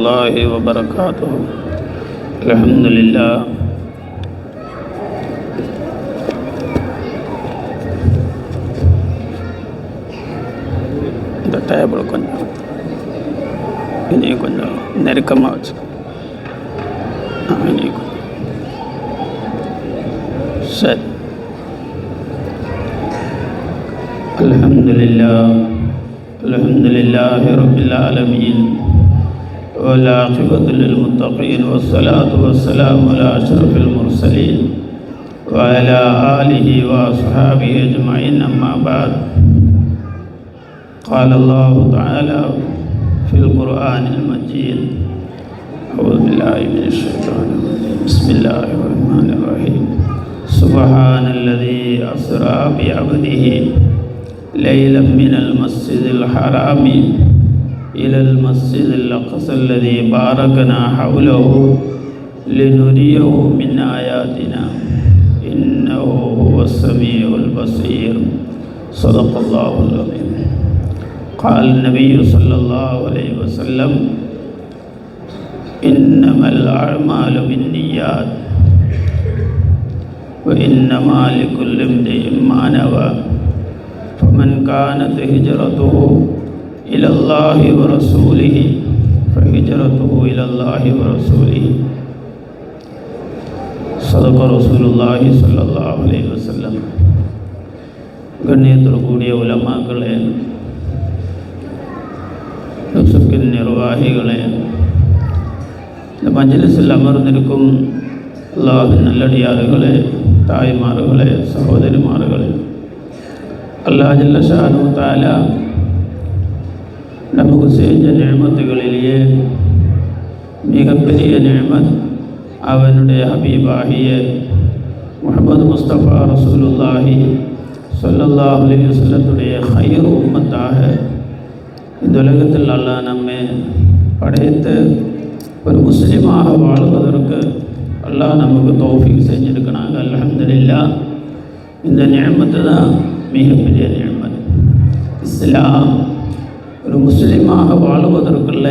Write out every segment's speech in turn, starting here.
الله وبركاته. الحمد لله. இந்த டேபிள் கொஞ்சம் இனி கொஞ்சம் நெருக்கமாக வச்சு இனி கொஞ்சம் சரி. الحمد لله رب العالمين والعاقبة للمتقين والصلاة والسلام على أشرف المرسلين وعلى آله وأصحابه أجمعين. أما بعد، قال الله تعالى في القرآن المجيد: أعوذ بالله من الشيطان الرجيم. بسم الله الرحمن الرحيم. سبحان الذي أسرى بعبده ليلا من المسجد الحرام إلى المسجد الأقصى الذي باركنا حوله لنريه من آياتنا إنه هو السميع البصير. صدق الله العظيم. قال النبي صلى الله عليه وسلم: إنما الأعمال بالنيات وإنما لكل امرئ ما نوى فمن كانت هجرته إلى الله ورسوله فهجرته إلى الله ورسوله. صدق رسول الله صلى الله عليه وسلم. கண்ணியத்திற்குரிய உலமாக்களே, யூசுஃபின் நிர்வாகிகளே, இந்த மஜ்லிஸில் அமர்ந்திருக்கும் அல்லாஹ்வின் நல்லடியார்களே, தாய்மார்களே, சகோதரிமார்களே, அல்லாஹ் ஜல்ல ஷானஹு தஆலா நமக்கு செஞ்ச நிஅமத்துகளிலேயே மிகப்பெரிய நிஅமத் அவனுடைய ஹபீபாகிய முஹம்மது முஸ்தபா ரசூலுல்லாஹி ஸல்லல்லாஹு அலைஹி வஸல்லத்துடைய ஹைர் உம்மத்தாக இந்த உலகத்தில் அல்லாஹ் நம்மை படைத்து ஒரு முஸ்லீமாக வாழ்வதற்கு அல்லாஹ் நமக்கு தௌஃபீக் செஞ்சுருக்கிறாங்க. அல்ஹம்துலில்லாஹ். இந்த நிஅமத்து தான் மிகப்பெரிய நிஅமத். இஸ்லாம் ஒரு முஸ்லீமாக வாழ்வதற்குள்ள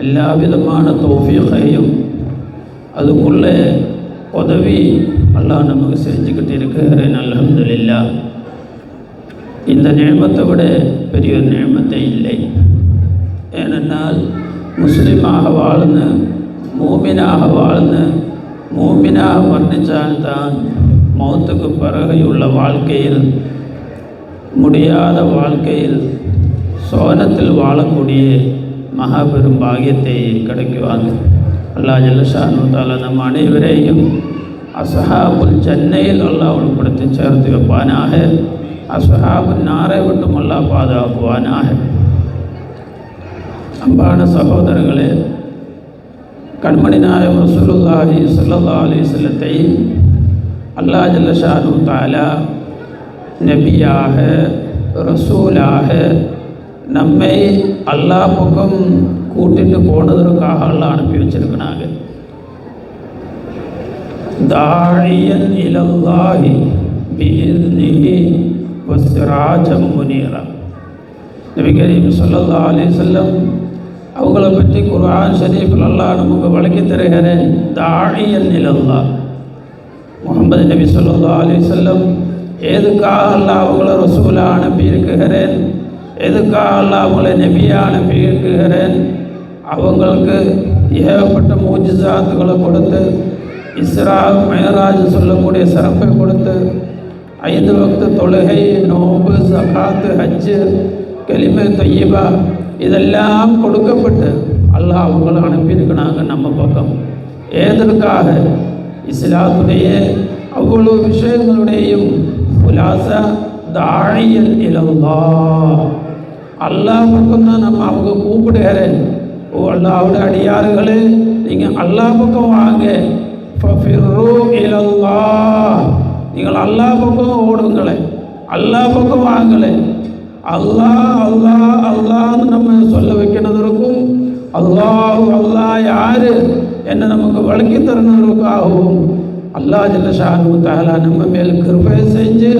எல்லா விதமான தௌஃபீகையும் அதுக்குள்ளே உதவி அல்லாஹ் நமக்கு செஞ்சுக்கிட்டு இருக்கிறேன். அல்ஹம்துலில்லாஹ். இந்த நிஅமத்தை விட பெரிய ஒரு நிஅமத்தே இல்லை. ஏனென்றால் முஸ்லீமாக வாழ்ந்து மூமினாக வாழ்ந்து மூமினாக மரணித்தால்தான் மௌத்துக்கு பிறகுள்ள வாழ்க்கையில், முடியாத வாழ்க்கையில் சோனத்தில் வாழக்கூடிய மகாபெரும் பாகியத்தை கிடைக்குவாங்க. அல்லாஹ் ஜல்ல ஷானஹு தஆலா நம் அனைவரையும் அஸ்ஹாபுல் ஜன்னையில் அல்லாஹ் உட்படுத்தி சேர்த்து வைப்பானாக. அஸ்ஹாபுல் நாரை விட்டும் அல்லாஹ் பாதுகாக்குவானாக. அன்பான சகோதரர்களே, கண்மணி நாயகம் ரசூலுல்லாஹி ஸல்லல்லாஹு அலைஹி வஸல்லத்தை அல்லாஹ் ஜல்ல ஷானஹு தஆலா நபியாக, ரசூலாக நம்மை அல்லாஹ் பக்கம் கூட்டிட்டு போனதற்காக அல்லாஹ் அனுப்பி வச்சிருக்கிறாங்க. தாஇயன் இலல்லாஹி பிஇذنஹி வஸிராஜம் முனீரா. நபி கரீம் ஸல்லல்லாஹு அலைஹி வஸல்லம் அவங்கள பற்றி குர்ஆன் ஷரீஃபில் அல்லாஹ் நமக்கு வழங்கி தருகிறேன். தாஇயன் இலல்லாஹ். முஹம்மது நபி ஸல்லல்லாஹு அலைஹி வஸல்லம் எதுக்காக அல்லாஹ் அவங்கள ரசூலாக அனுப்பி இருக்கிறேன், எதுக்காக அல்லாஹ் அவங்கள நபியாக அனுப்பி இருக்கிறேன், அவங்களுக்கு ஏகப்பட்ட மோஜிசாத்துகளை கொடுத்து, இஸ்ரா மிஅராஜ் சொல்லக்கூடிய சிறப்பை கொடுத்து, 5 வக்து தொழுகை, நோன்பு, ஸகாத்து, ஹஜ்ஜு, கலிமா தய்யிபா இதெல்லாம் கொடுக்கப்பட்டு அல்லாஹ் அவங்கள அனுப்பியிருக்கிறாங்க நம்ம பக்கம். ஏதற்காக? இஸ்லாத்துடைய அவ்வளோ விஷயங்களுடையும் குலாசா தாஇயன் இலல்லாஹ். அல்லாஹ் பக்கம் தான் நம்ம அவங்க கூப்பிடுகிறேன். ஓ அல்லாஹ்வுடைய அடியார்களே, நீங்கள் அல்லாஹ் பக்கம் வாங்க. ஃபஃபிர்ரு இலல்லாஹ். நீங்கள் அல்லாஹ் பக்கம் ஓடுங்களே, அல்லாஹ் பக்கம் வாங்களே. அல்லாஹ் அல்லாஹ் அல்லாஹ்னு நம்ம சொல்ல வைக்கிறதற்கும், அல்லாஹ் அல்லாஹ் யார் என்ன நமக்கு வழங்கி தருவதற்காகவும் அல்லாஹ் ஜல்ல ஷானஹு தஆலா நம்ம மேல் கிருபை செஞ்சு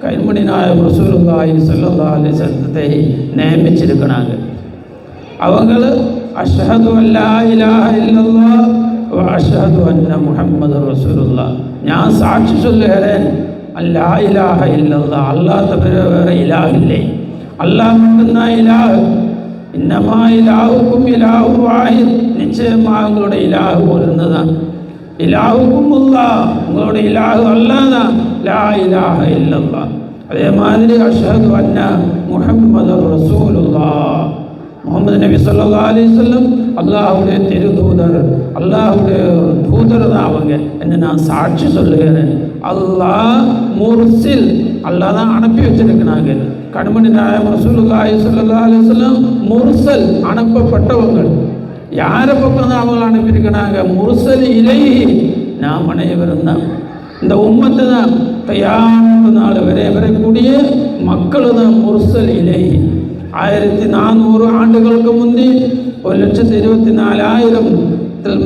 கண்மணி நாயகம் ரசூலுல்லாஹி ஸல்லல்லாஹு அலைஹி வஸல்லத்தை நியமிச்சிருக்கிறாங்க. அவங்கள அஷ்ஹது அல்லா இலாஹ இல்லல்லாஹ் வ அஷ்ஹது அன்ன முஹம்மது ரசூலுல்லாஹ். நான் சாட்சி சொல்லுகிறேன், அல்லா இலாஹ இல்லல்லாஹ், அல்லாஹ் தவிர வேறு இலாஹ் இல்லை, அல்லாஹ் மட்டும்தான் இலாஹ். இன்னமா இலாஹுக்கும் இலாஹு வாஹித், நிச்சயமாக உங்களுடைய இலாஹு ஒன்று தான். இலாஹுக்கும் அல்லாஹ், உங்களுடைய இலாஹு அல்லாஹ் தான். லா இலாஹ இல்லல்லாஹ். அதே மாதிரி அஷ்ஹது அன்ன முஹம்மது ரசூலுல்லாஹ், முகமது நபி ஸல்லல்லாஹு அலைஹி வஸல்லம் அல்லாஹ்வுடைய திருதூதர், அல்லாஹ்வுடைய தூதர் தான் அவங்க என்று நான் சாட்சி சொல்லுகிறேன். அல்லாஹ் முர்சில், அல்லாஹ் தான் அனுப்பி வச்சிருக்கிறாங்க. கண்மணி நாயகம் ரசூலுல்லாஹி ஸல்லல்லாஹு அலைஹி வஸல்லம் முர்சல், அனுப்பப்பட்டவங்க. யாரை பக்கம் தான் அவங்களை அனுப்பியிருக்கிறாங்க? முர்சல் இலைஹி, நாம் அனைவரும் தான், இந்த உம்மத்து தான், கியாமத் நாள் வரை வரக்கூடிய மக்கள் தான் முர்சல் இலைஹி. 1400 ஆண்டுகளுக்கு முந்தி 1,24,000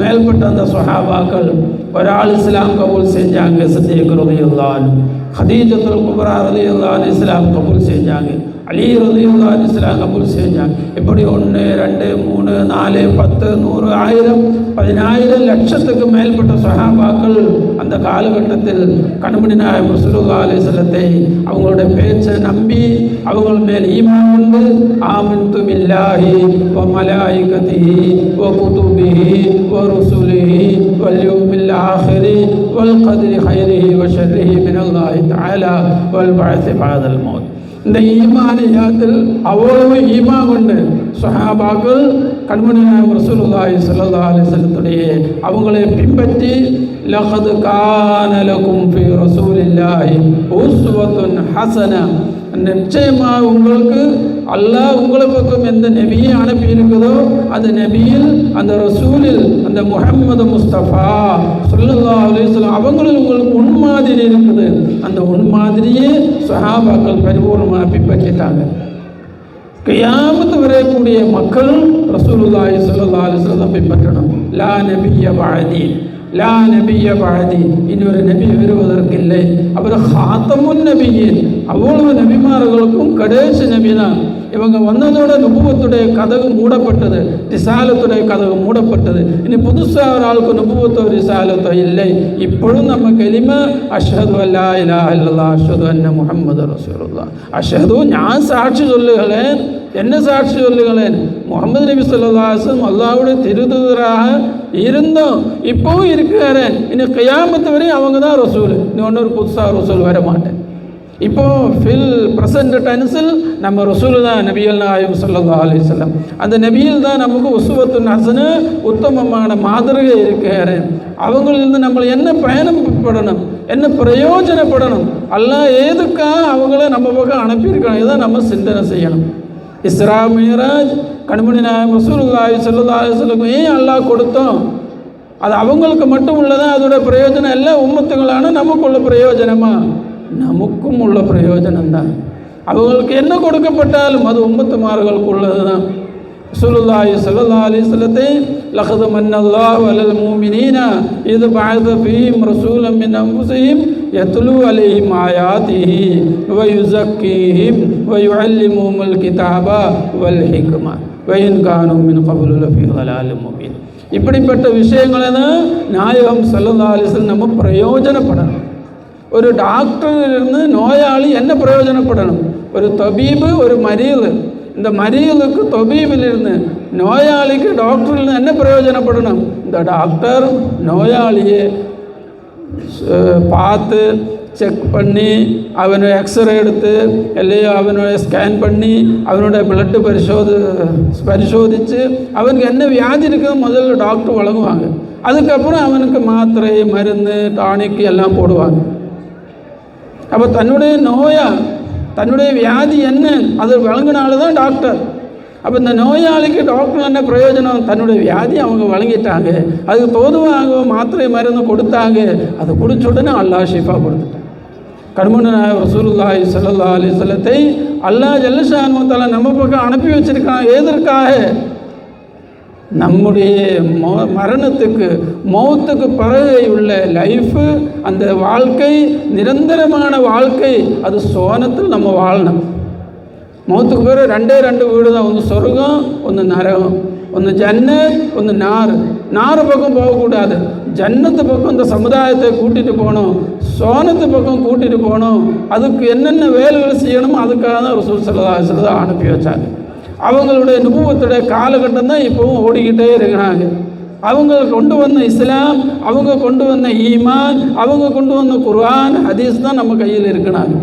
மேற்பட்ட அந்த சஹாபாக்கள் ஒரு ஆள் இஸ்லாம் கபூல் செஞ்சாங்க. சித்திக் ரலியல்லாஹு அன்ஹு, ஹதீஜத்துல் குப்ரா ரலியல்லாஹு அன்ஹா இஸ்லாம் கபூல் செஞ்சாங்க. அலி ரலியல்லாஹு அன்ஹு இஸ்லாம் கபூல் செஞ்சாங்க. இப்படி 1, 2, 3, 4, 10, 100, 1000, 10,000 லட்சத்துக்கு மேற்பட்ட சஹாபாக்கள் அந்த காலகட்டத்தில் கண்மணி நாயகம் ரசூலுல்லாஹி அலைஹி வஸல்லத்தை அவங்களுடைய பேச்சை நம்பி அவங்கள் மேல் ஈமான் கொண்டு ஆமன்து பில்லாஹி வ மலாயிகத்திஹி வ குதுபிஹி வ ருசுலிஹி வல் யௌமில் ஆஹிரி வல் கத்ரி கைரிஹி வ ஷர்ரிஹி மினல்லாஹி தஆலா வல் பஅஸி பஅதல் மௌத். இந்த ஈமானியாத்தில் அவ்வளவு ஈமான் கொண்டு சஹாபாக்கள் கண்மணி நாயகம் ரசூலுல்லாஹி ஸல்லல்லாஹு அலைஹி வஸல்லத்துடைய அவங்களை பின்பற்றி லகத் கான லகும் ஃபீ ரசூலில்லாஹி உஸ்வத்துன் ஹஸனா, நிச்சயமாக உங்களுக்கு அல்லாஹ் உங்களை பக்கம் எந்த நபியை அனுப்பி இருக்குதோ அந்த நபியில், அந்த ரசூலில், அந்த முஹம்மது முஸ்தபா ஸல்லல்லாஹு அலைஹி வஸல்லம் அவங்களில் உங்களுக்கு முன்மாதிரி இருக்குது. அந்த முன்மாதிரியே சஹாபாக்கள் பரிபூர்ணமாக பின்பற்றிட்டாங்க. கியாமத் வரக்கூடிய மக்கள் ரசூலுல்லாஹி ஸல்லல்லாஹு அலைஹி வஸல்லம் பின்பற்றணும். லா நபிய பஅதி, லா நபிய பஅதி, இன்னொரு நபி வருவதற்கு இல்லை. அவர் ஹாத்தமுன் நபியின், அவ்வளவு நபிமார்களுக்கும் கடைசி நபி தான். இவங்க வந்ததோட நுபுவத்துடைய கதவு மூடப்பட்டது, ரிசாலத்துடைய கதவு மூடப்பட்டது. இனி புதுசாக ஒரு ஆளுக்கு நுபுவத்தோ ரிசாலத்தோ இல்லை. இப்பொழுதும் நம்ம கலிமா அஷ்ஹது அல்லா இலாஹ இல்லல்லாஹ் அஷ்ஹது அன்ன முஹம்மது ரசூலுல்லாஹ். அஷ்ஹது, நான் சாட்சி சொல்லுகிறேன். என்ன சாட்சி சொல்லுகிறேன்? முஹம்மது நபி ஸல்லல்லாஹு அலைஹி வஸல்லம் அல்லாஹ்வுடைய திருதூதராக இருந்தோம், இப்போவும் இருக்கிறேன். இன்னும் கியாமத்து வரை அவங்க தான் ரசூல். இன்னொரு புதுசாக ரசூல் வர மாட்டேன். இப்போ ஃபில் ப்ரெசன்ட் டென்ஸில் நம்ம ரசூல் தான் நபிகள் நாயகம் ஸல்லல்லாஹு அலைஹி வஸல்லம். அந்த நபியில் தான் நமக்கு உஸ்வத்துன் ஹஸனா, உத்தமமான மாதிரி இருக்கிறேன். அவங்களிலிருந்து நம்ம என்ன பயணப்படணும், என்ன பிரயோஜனப்படணும், அல்லாஹ் ஏதுக்காக அவங்கள நம்ம பக்கம் அனுப்பியிருக்கணும், இதான் நம்ம சிந்தனை செய்யணும். இஸ்ரா மிராஜ் கண்மணி நாயகம் ரசூலுல்லாஹி ஸல்லல்லாஹு அலைஹி வஸல்லம் ஏன் அல்லாஹ் கொடுத்தோம்? அது அவங்களுக்கு மட்டும் உள்ளதான் அதோட பிரயோஜனம் இல்லை, உம்மத்துகளான நமக்குள்ள பிரயோஜனமா? நமக்கும் உள்ள பிரயோஜனம் தான். அவங்களுக்கு என்ன கொடுக்கப்பட்டாலும் அது உம்மத்துமார்களுக்கு உள்ளது தான். ரசூலுல்லாஹி ஸல்லல்லாஹு அலைஹி வஸல்லத்தை லகத் மன்னல்லாஹு அலல் முஃமினீன இத் பஅஸ ஃபீஹிம் ரசூலன் மின் அன்ஃபுஸிஹிம் யத்லூ அலைஹிம் ஆயாத்திஹி வ யுஸக்கீஹிம் வ யுஅல்லிமுஹுமுல் கிதாப வல் ஹிக்மா வ இன் கானூ மின் கப்லு லஃபீ ضلالٍ முபீன். இப்படிப்பட்ட விஷயங்களை தான் நாயகம் ஸல்லல்லாஹு அலைஹி வஸல்லம் நம்ம பிரயோஜனப்படணும். ஒரு டாக்டரிலிருந்து நோயாளி என்ன பிரயோஜனப்படணும்? ஒரு தபீபு, ஒரு மரீது. இந்த மரீதுக்கு தபீபிலிருந்து, நோயாளிக்கு டாக்டர்லேருந்து என்ன பிரயோஜனப்படணும்? இந்த டாக்டர் நோயாளியை பார்த்து செக் பண்ணி, அவனுடைய எக்ஸ்ரே எடுத்து, இல்லையோ அவனுடைய ஸ்கேன் பண்ணி, அவனுடைய பிளட்டு பரிசோதித்து அவனுக்கு என்ன வியாதி இருக்குதுன்னு முதல்ல டாக்டர் வழங்குவாங்க. அதுக்கப்புறம் அவனுக்கு மாத்திரை, மருந்து, டானிக் எல்லாம் போடுவாங்க. அப்போ தன்னுடைய நோயா, தன்னுடைய வியாதி என்ன அது வழங்கினால்தான் டாக்டர். அப்போ இந்த நோயாளிக்கு டாக்டர் என்ன பிரயோஜனம்? தன்னுடைய வியாதி அவங்க வழங்கிட்டாங்க, அதுக்கு பொதுவாக மாத்திரை மருந்து கொடுத்தாங்க, அதை குடிச்ச உடனே அல்லாஹ் ஷிஃபா கொடுத்துட்டாங்க. கண்மணி நாயகம் ரசூலுல்லாஹி ஸல்லல்லாஹு அலைஹி வஸல்லத்தை அல்லாஹ் ஜல்லஷானு வ தஆலா நம்ம பக்கம் அனுப்பி வச்சிருக்கான். எதற்காக? நம்முடைய மரணத்துக்கு, மௌத்துக்கு பிறகு உள்ள லைஃபு, அந்த வாழ்க்கை நிரந்தரமான வாழ்க்கை, அது சோனத்தில் நம்ம வாழணும். மௌத்துக்கு பிறகு 2 வீடு தான், ஒன்று சொர்க்கம், ஒன்று நரகம். ஒன்று ஜன்னத், ஒன்று நார் பக்கம் போகக்கூடாது. ஜன்னத்து பக்கம் இந்த சமுதாயத்தை கூட்டிகிட்டு போகணும், சோனத்து பக்கம் கூட்டிகிட்டு போகணும். அதுக்கு என்னென்ன வேலைகள் செய்யணுமோ அதுக்காக தான் ரசூல் ஸல்லல்லாஹு அலைஹி வஸல்லம் அனுப்பி வச்சாங்க. அவங்களுடைய நுபுவத்துடைய காலகட்டம் தான் இப்போவும் ஓடிக்கிட்டே இருக்கிறாங்க. அவங்க கொண்டு வந்த இஸ்லாம், அவங்க கொண்டு வந்த ஈமான், அவங்க கொண்டு வந்த குர்ஆன் ஹதீஸ் தான் நம்ம கையில் இருக்கிறாங்க.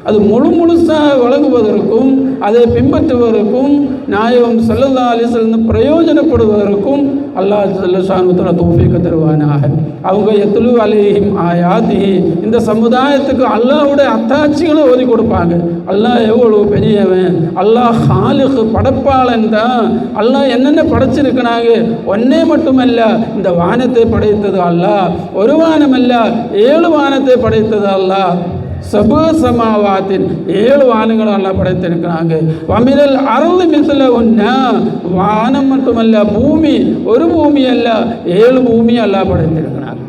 அது முழுசாக வழங்குவதற்கும் அதை பின்பற்றுவதற்கும் நாயகம் ஸல்லல்லாஹு அலைஹி வஸல்லம் பிரயோஜனப்படுவதற்கும் அல்லாஹ் ஸல்லல்லாஹு தௌஃபீக் தருவானாக. அவங்க யத்லு அலைஹிம் ஆயாத்திஹி, இந்த சமுதாயத்துக்கு அல்லாஹ்வுடைய அத்தாட்சிகளை ஓதி கொடுப்பாங்க. அல்லாஹ் எவ்வளோ பெரியவன், அல்லாஹ் ஹாலிக் படைப்பாளன் தான், அல்லாஹ் என்னென்ன படைச்சிருக்கிறாங்க. ஒன்னே மட்டுமல்ல, இந்த வானத்தை படைத்தது அல்லாஹ், ஒரு வானம் அல்ல 7 வானத்தை படைத்தது அல்லாஹ். சபு சமாவாத்தின் 7 வானங்களை எல்லாம் படைத்திருக்கிறாங்க. வமினல் அருள் மிஸ்ல ஒன்னா, வானம் மட்டுமல்ல பூமி, ஒரு பூமி அல்ல 7 பூமி எல்லாம் படைத்திருக்கிறாங்க.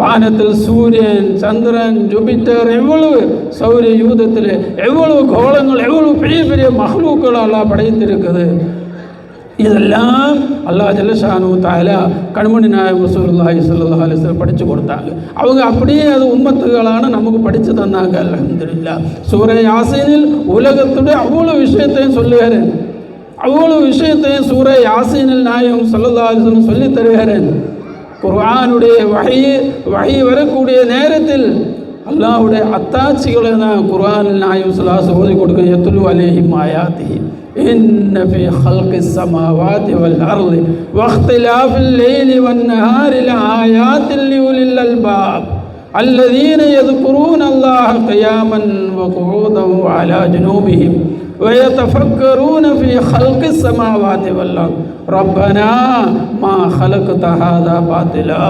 வானத்தில் சூரியன், சந்திரன், ஜூபிட்டர், எவ்வளவு சௌரிய யூதத்தில் எவ்வளவு கோளங்கள், எவ்வளவு பெரிய பெரிய மஹ்லூக்கள் எல்லாம் படைத்திருக்குது. இதெல்லாம் அல்லாஹ் ஜல்லஷானு தஆலா கண்மணி நாயகம் ரசூலுல்லாஹி ஸல்லல்லாஹு அலைஹி வஸல்லம் படித்து கொடுத்தாங்க. அவங்க அப்படியே அது உம்மத்துகளான நமக்கு படித்து தந்தாங்க. அல்ஹம்துலில்லாஹ். சூரா யாசீனில் உலகத்துடைய அவ்வளோ விஷயத்தையும் சொல்லுகிறேன், அவ்வளோ விஷயத்தையும் சூரா யாசீனில் நாயகம் ஸல்லல்லாஹு அலைஹி வஸல்லம் சொல்லி தருகிறேன். குர்ஆனுடைய வஹி வரக்கூடிய நேரத்தில் அல்லாஹ்வுடைய அத்தாட்சிகளை தான் குர்ஆனில் நாயகம் ஸல்லல்லாஹு அலைஹி வஸல்லம் ஓதி கொடுக்க. யத்லு அலைஹிம் ஆயாத்திஹி إن في خلق السماوات والأرض واختلاف الليل والنهار لآيات لأولي الألباب الذين يذكرون الله قياما وقعودا وعلى جنوبهم ويتفكرون في خلق السماوات والأرض ربنا ما خلقت هذا باطلا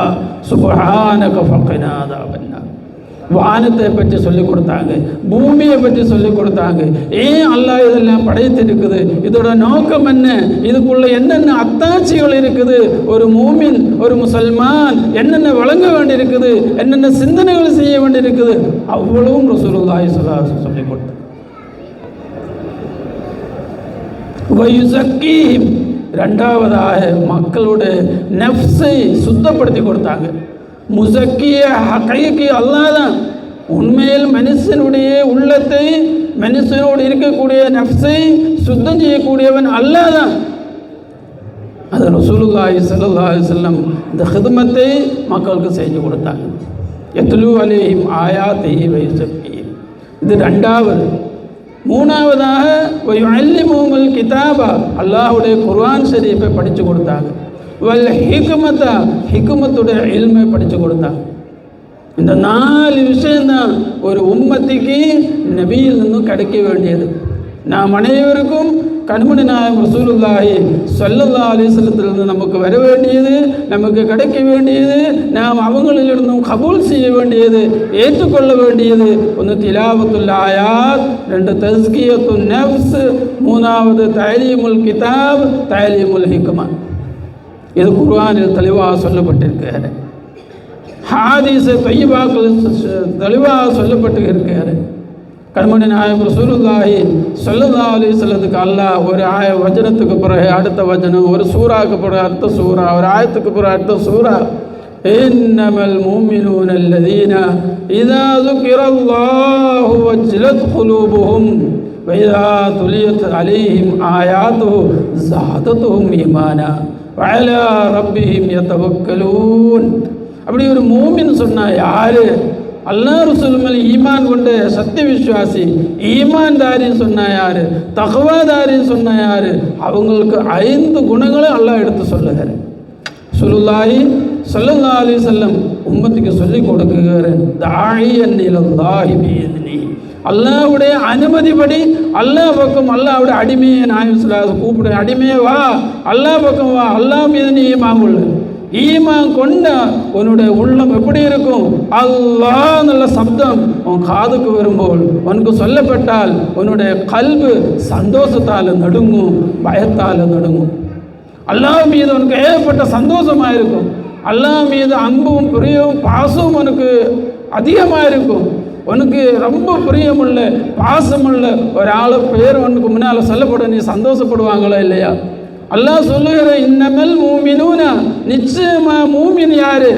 سبحانك فقنا عذاب النار. வானத்தை பற்றி சொல்லிக் கொடுத்தாங்க, பூமியை பற்றி சொல்லிக் கொடுத்தாங்க. ஏன் அல்லாஹ் இதெல்லாம் படைத்திருக்குது, இதோட நோக்கம் என்ன, இதுக்குள்ள என்னென்ன அத்தாட்சிகள் இருக்குது, ஒரு மூமின் ஒரு முசல்மான் என்னென்ன வழங்க வேண்டியிருக்குது, என்னென்ன சிந்தனைகள் செய்ய வேண்டியிருக்குது, அவ்வளவும் ரசூலுல்லாஹி ஸல்லல்லாஹு அலைஹி வஸல்லம் சொல்லிக் கொடுத்தாங்க. வயுஸக்கீஹிம், இரண்டாவதாக மக்களுடைய நஃப்ஸை சுத்தப்படுத்தி கொடுத்தாங்க. முஸக்கிய ஹகீகி அல்லாஹ் தான். உண்மையில் மனுஷனுடைய உள்ளத்தை, மனுஷனோடு இருக்கக்கூடிய நஃப்ஸை சுத்தம் செய்யக்கூடியவன் அல்லாஹ் தான். அது ரசூலுல்லாஹி ஸல்லல்லாஹு அலைஹி வஸல்லம் இந்த ஹிதமத்தை மக்களுக்கு செஞ்சு கொடுத்தாங்க. யத்லு அலைஹிம் ஆயாத்திஹி வயுஸக்கீஹிம், இது ரெண்டாவது. மூணாவதாக வயுஅல்லிமுஹுல் கிதாபா, அல்லாஹ்வுடைய குர்ஆன் ஷரீஃபை படித்து கொடுத்தாங்க. வல் ஹிக்மத, ஹிக்மத்துடைய இல்மை படித்து கொடுத்தாங்க. இந்த 4 விஷயம்தான் ஒரு உம்மத்திக்கு நபியில் இருந்தும் கிடைக்க வேண்டியது. நாம் அனைவருக்கும் கண்மணி நாயகம் ரசூலுல்லாஹி ஸல்லல்லாஹு அலைஹி வஸல்லத்திலிருந்து நமக்கு வர வேண்டியது, நமக்கு கிடைக்க வேண்டியது, நாம் அவங்களிலிருந்தும் கபூல் செய்ய வேண்டியது, ஏற்றுக்கொள்ள வேண்டியது. ஒன்று திலாவத்துல் ஆயாத், 2 தஸ்கியத்துன் நஃப்ஸ், 3வது தஅலீமுல் கிதாப், தஅலீமுல் ஹிக்மா. இது குர்ஆனில் தெளிவாக சொல்லப்பட்டிருக்கிறது. ஹதீஸ் தய்யிபாக்கள் தெளிவாக சொல்லப்பட்டு இருக்கிறது. கண்மணி நாயகம் ரசூலுல்லாஹி ஸல்லல்லாஹு அலைஹி வஸல்லத்துக்கு அல்லாஹ் ஒரு வசனத்துக்கு பிறகு அடுத்த வசனம், ஒரு சூறாவுக்கு பிறகு அடுத்த சூறா, ஒரு ஆயத்துக்கு பிறகு அடுத்த சூறா. இன்னமல் முஃமினூன அல்லதீன இதா ذுகிரல்லாஹு வஜ்லத் குலூபுஹும் வஇதா துலியத் அலைஹிம் ஆயாத்துஹு ஸாதத்துஹும் ஈமானா வஅலா ரப்பிஹிம் யதவக்கலூன். அப்படி ஒரு மூமின் சொன்னா யாரு? அல்லாஹ் ரசூல் மேல் ஈமான் கொண்டு சத்திய விசுவாசி, ஈமான்தாரின்னு சொன்னா யாரு? தக்வாதாரின்னு சொன்னா யாரு? அவங்களுக்கு 5 குணங்களை அல்லாஹ் எடுத்து சொல்லுகிறார். ரசூலுல்லாஹி ஸல்லல்லாஹு அலைஹி வஸல்லம் உம்மத்துக்கு சொல்லிக் கொடுக்குகிறார். தாஇயன் இலல்லாஹி பிஇذنி, அல்லாஹ்வுடைய அனுமதிப்படி அல்லாஹ் பக்கம், அல்லாஹ்வுடைய அடிமையை நாயகம் ஸல்லல்லாஹு அலைஹி வஸல்லம் கூப்பிடு, அடிமையே வா, அல்லாஹ் பக்கம் வா, அல்லாஹ் மீது நீ ஈமான் கொள்ளு. ஈமான் கொண்ட உன்னுடைய உள்ளம் எப்படி இருக்கும்? அல்லாஹ் நல்ல சப்தம் உன் காதுக்கு வரும்போது உனக்கு சொல்லப்பட்டால் உன்னுடைய கல்பு சந்தோஷத்தால் நடுங்கும், பயத்தால் நடுங்கும். அல்லாஹ் மீது உனக்கு ஏற்பட்ட சந்தோஷமாக இருக்கும். அல்லாஹ் மீது அன்பும் பிரியவும் பாசமும் உனக்கு அதிகமாக இருக்கும். உனக்கு ரொம்ப பிரியமுள்ள பாசமுள்ள ஒரு ஆளு பேர் உனக்கு முன்னால் சொல்லப்பட நீ சந்தோஷப்படுவாங்களா இல்லையா? அல்லாஹ் சொல்லுகிற இன்னமல் மூமினூன, நிச்சயமா மூமின் யாரு?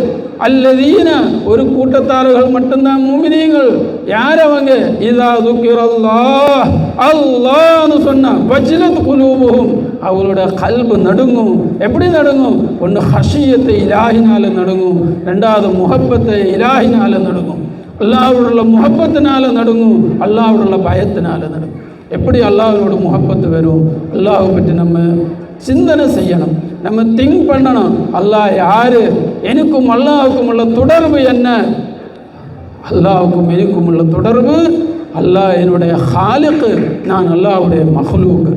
அல்லதீன, ஒரு கூட்டத்தார்கள் மட்டும்தான் மூமினீங்கள். யார் அவங்க? இதா துக்கிரல்லாஹ், அல்லாஹ்னு சொன்னா வஜ்லத் குலூபுஹும், அவங்களோட கல்பு நடுங்கும். எப்படி நடுங்கும்? ஒன்று ஹஷியத்தை இலாஹினால நடுங்கும், ரெண்டாவது முஹப்பத்தை இலாஹினால நடுங்கும். அல்லாஹ்வுடைய முஹப்பத்தினால நடுங்கும், அல்லாஹ்வுடைய பயத்தினால நடுங்கும். எப்படி அல்லாஹ்வோட முஹப்பத்து வரும்? அல்லாஹ்வை பற்றி நம்ம சிந்தனை செய்யணும், நம்ம திங்க் பண்ணணும். அல்லாஹ் யாரு? எனக்கும் அல்லாஹுக்கும் உள்ள தொடர்பு என்ன? அல்லாஹுக்கும் எனக்கும் உள்ள தொடர்பு, அல்லாஹ் என்னுடைய ஹாலிக்கு, நான் அல்லாஹ்வுடைய மஹ்லூக்.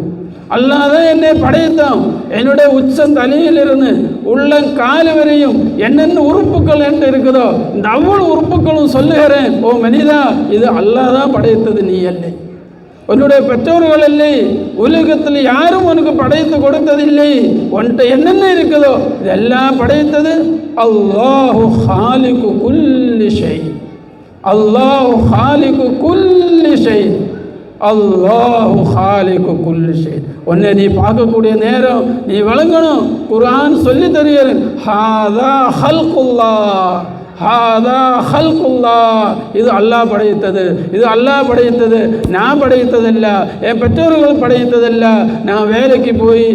அல்லாஹ் தான் என்னை படைத்தான். என்னுடைய உச்சம் தலையிலிருந்து உள்ளங்கால் வரையும் என்னென்ன உறுப்புகள் என்று இருக்குதோ இந்த அவ்வளவு உறுப்புகளும் சொல்லுகிறேன், ஓ மனிதா, இது அல்லாஹ் தான் படைத்தது, நீ இல்லை. உன்னுடைய பெற்றோர்கள் இல்லை, உலகத்தில் யாரும் உனக்கு படைத்து கொடுத்ததில்லை. உன்கிட்ட என்னென்ன இருக்குதோ இதெல்லாம் படைத்தது அல்லாஹு ஹாலிகு குல்லி ஷை. அல்லாஹு ஹாலிகு குல்லி ஷை. அல்லாஹு ஹாலிகு குல்லி ஷை. உன்னை நீ பார்க்கக்கூடிய நேரம் நீ விளங்கணும். குர்ஆன் சொல்லி தருகிறேன், ஹாதா ஹல்குல்லாஹ், ஹாதா ஹல்குல்லாஹ், இது அல்லாஹ் படைத்தது, இது அல்லாஹ் படைத்தது, நான் படைத்ததல்ல, என் பெற்றோர்கள் படைத்ததல்ல, நான் வேலைக்கு போய்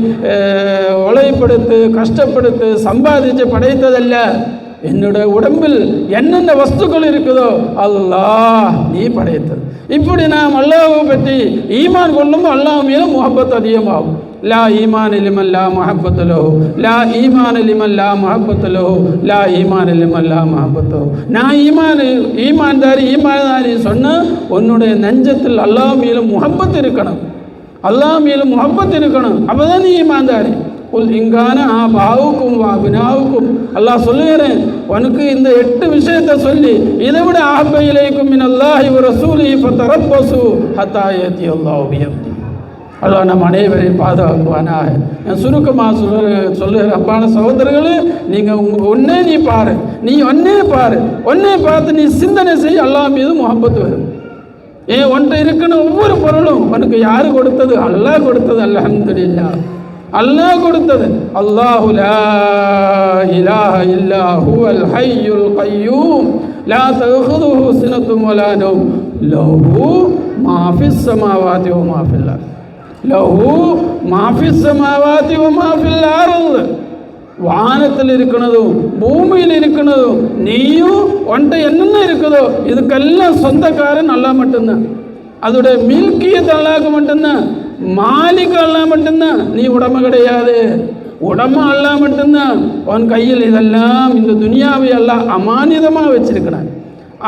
உழைப்படுத்து கஷ்டப்படுத்து சம்பாதிச்சு படைத்ததல்ல. என்னுடைய உடம்பில் என்னென்ன வஸ்துக்கள் இருக்குதோ அல்லாஹ் நீ படைத்தது. இப்படி நாம் அல்லாஹ்வை பற்றி ஈமான் கொள்ளும் அல்லாஹ் மீது முஹப்பத் அதிகமாகும். லா ஈமான் லிமன் லா முஹப்பத் லஹு, லா ஈமான் லிமன் லா முஹப்பத் லஹு, லா ஈமான் லிமன் லா முஹப்பத் லஹு. நான் ஈமான்தாரி சொன்னால் உன்னுடைய நெஞ்சத்தில் அல்லாஹ் மீது முஹப்பத் இருக்கணும், அல்லாஹ் மீது முஹப்பத் இருக்கணும். அப்போ தான் நீ ஈமான்தாரி. இங்கான ஆபாவுக்கும் அபினாவுக்கும் அல்லாஹ் சொல்லுகிறேன், உனக்கு இந்த 8 விஷயத்தை சொல்லி இதை விட ஆபையிலைக்கும் மின் அல்லாஹி வ ரசூலிஹி ஃபதரப்பஸு ஹத்தா யதி அல்லாஹு பியம்தி. அல்லாஹ் நம் அனைவரையும் பாதுகாக்குவானாக. நான் சுருக்கமாக சொல்லுகிற அப்பான சகோதரர்களே, நீங்கள் ஒன்னே நீ பாரு, நீ ஒன்னே பாரு, ஒன்னே பார்த்து நீ சிந்தனை செய், அல்லாஹ் மீது முஹப்பத் வரும். ஏன் ஒன்றை இருக்கணும், ஒவ்வொரு பொருளும் உனக்கு யாரு கொடுத்தது? அல்லாஹ் கொடுத்தது. அல்ஹம்துலில்லாஹ், அல்லாஹ் கொடுத்தது. அல்லாஹு லா இலாஹ இல்லா ஹுவல் ஹய்யுல் கய்யூம் லா தஅഖுதுஹு சினத்தும் வலா நௌம் லஹு மா ஃபிஸ் ஸமாவாதி வ மா ஃபில் அர்த், லஹு மா ஃபிஸ் ஸமாவாதி வ மா ஃபில் அர்த். வானத்தில் இருக்கிறதும் பூமியில் இருக்கிறதும் நீயும் ஒன்றை என்னென்ன இருக்குதோ இதுக்கெல்லாம் சொந்தக்காரன் அல்லாஹ் மட்டும்தான். அதோடைய மில்கியத் அல்லாஹ்க்கு மட்டும்தான், மாலிக் அல்லாஹ் மட்டும்தான். நீ உடம்பு கிடையாது, உடம்பு அல்லாஹ் மட்டும்தான். உன் கையில் இதெல்லாம் இந்த துனியாவை அல்லாஹ் அமானிதமாக வச்சிருக்கிறாங்க,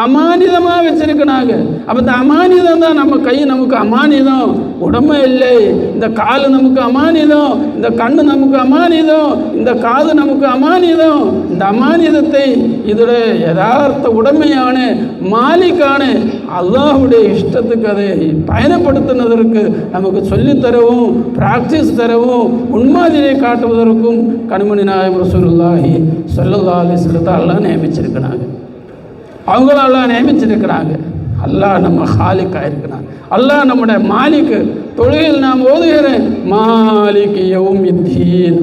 அமானிதமாக வச்சிருக்கிறாங்க. அப்போ இந்த அமானிதம் தான் நம்ம கை நமக்கு அமானிதம், உடம்பு இல்லை. இந்த கால் நமக்கு அமானிதம், இந்த கண்ணு நமக்கு அமானிதம், இந்த காது நமக்கு அமானிதம். இந்த அமானிதத்தை இதோடைய யதார்த்த உடமையான மாலிக்கான அல்லாஹுடைய இஷ்டத்துக்கு அதை பயணப்படுத்தினதற்கு நமக்கு சொல்லித்தரவும் பிராக்டிஸ் தரவும் முன்மாதிரியை காட்டுவதற்கும் கண்மணி நாயகம் ரசூலுல்லாஹி ஸல்லல்லாஹு அலைஹி வஸல்லம் அல்லாஹ் நியமிச்சிருக்கிறாங்க, அவங்களெல்லாம் நியமிச்சிருக்கிறாங்க. அல்லாஹ் நம்ம ஹாலிக்காக இருக்கிறான், அல்லாஹ் நம்முடைய மாலிக்கு. தொழுகையில் நாம் ஓதுகிறேன், மாலிக் யௌமித்தீன்,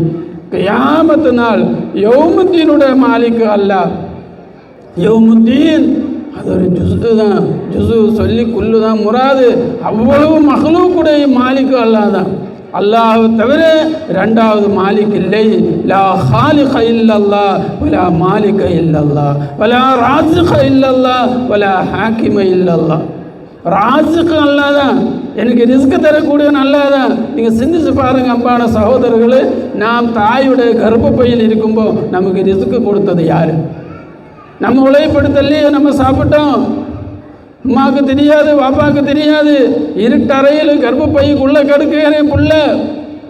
கியாமத்து நாள் யௌமுத்தீனுடைய மாலிக்கு அல்லாஹ். யௌமுத்தீன் அது ஒரு ஜுஸு தான், ஜுஸு சொல்லி குல்லு தான் முராது. அவ்வளவு மஹ்லூக்குடைய மாலிக்கு அல்லாஹ் தான். அல்லாஹ் தவிர ரெண்டாவது மாலிக் இல்லை. லா ஹாலிக இல்லல்லாஹ் வலா மாலிக இல்லல்லாஹ் வலா ராஸிக இல்லல்லாஹ் வலா ஹாக்கிம இல்லல்லாஹ். ராஸிக் அல்லாஹ் தான், எனக்கு ரிஸ்க் தரக்கூடியவன் அல்லாஹ் தான். நீங்கள் சிந்திச்சு பாருங்கள் அம்பான சகோதரர்களே, நாம் தாயுடைய கர்ப்பப்பையில் இருக்கும்போது நமக்கு ரிஸ்க் கொடுத்தது யார்? நம்ம உழைப்படுத்தலையே நம்ம சாப்பிட்டோம். அம்மாவுக்கு தெரியாது, பாப்பாவுக்கு தெரியாது. இருட்டறையில் கர்ப்பப்பைக்குள்ளே கடுக்கிறேன் புள்ள,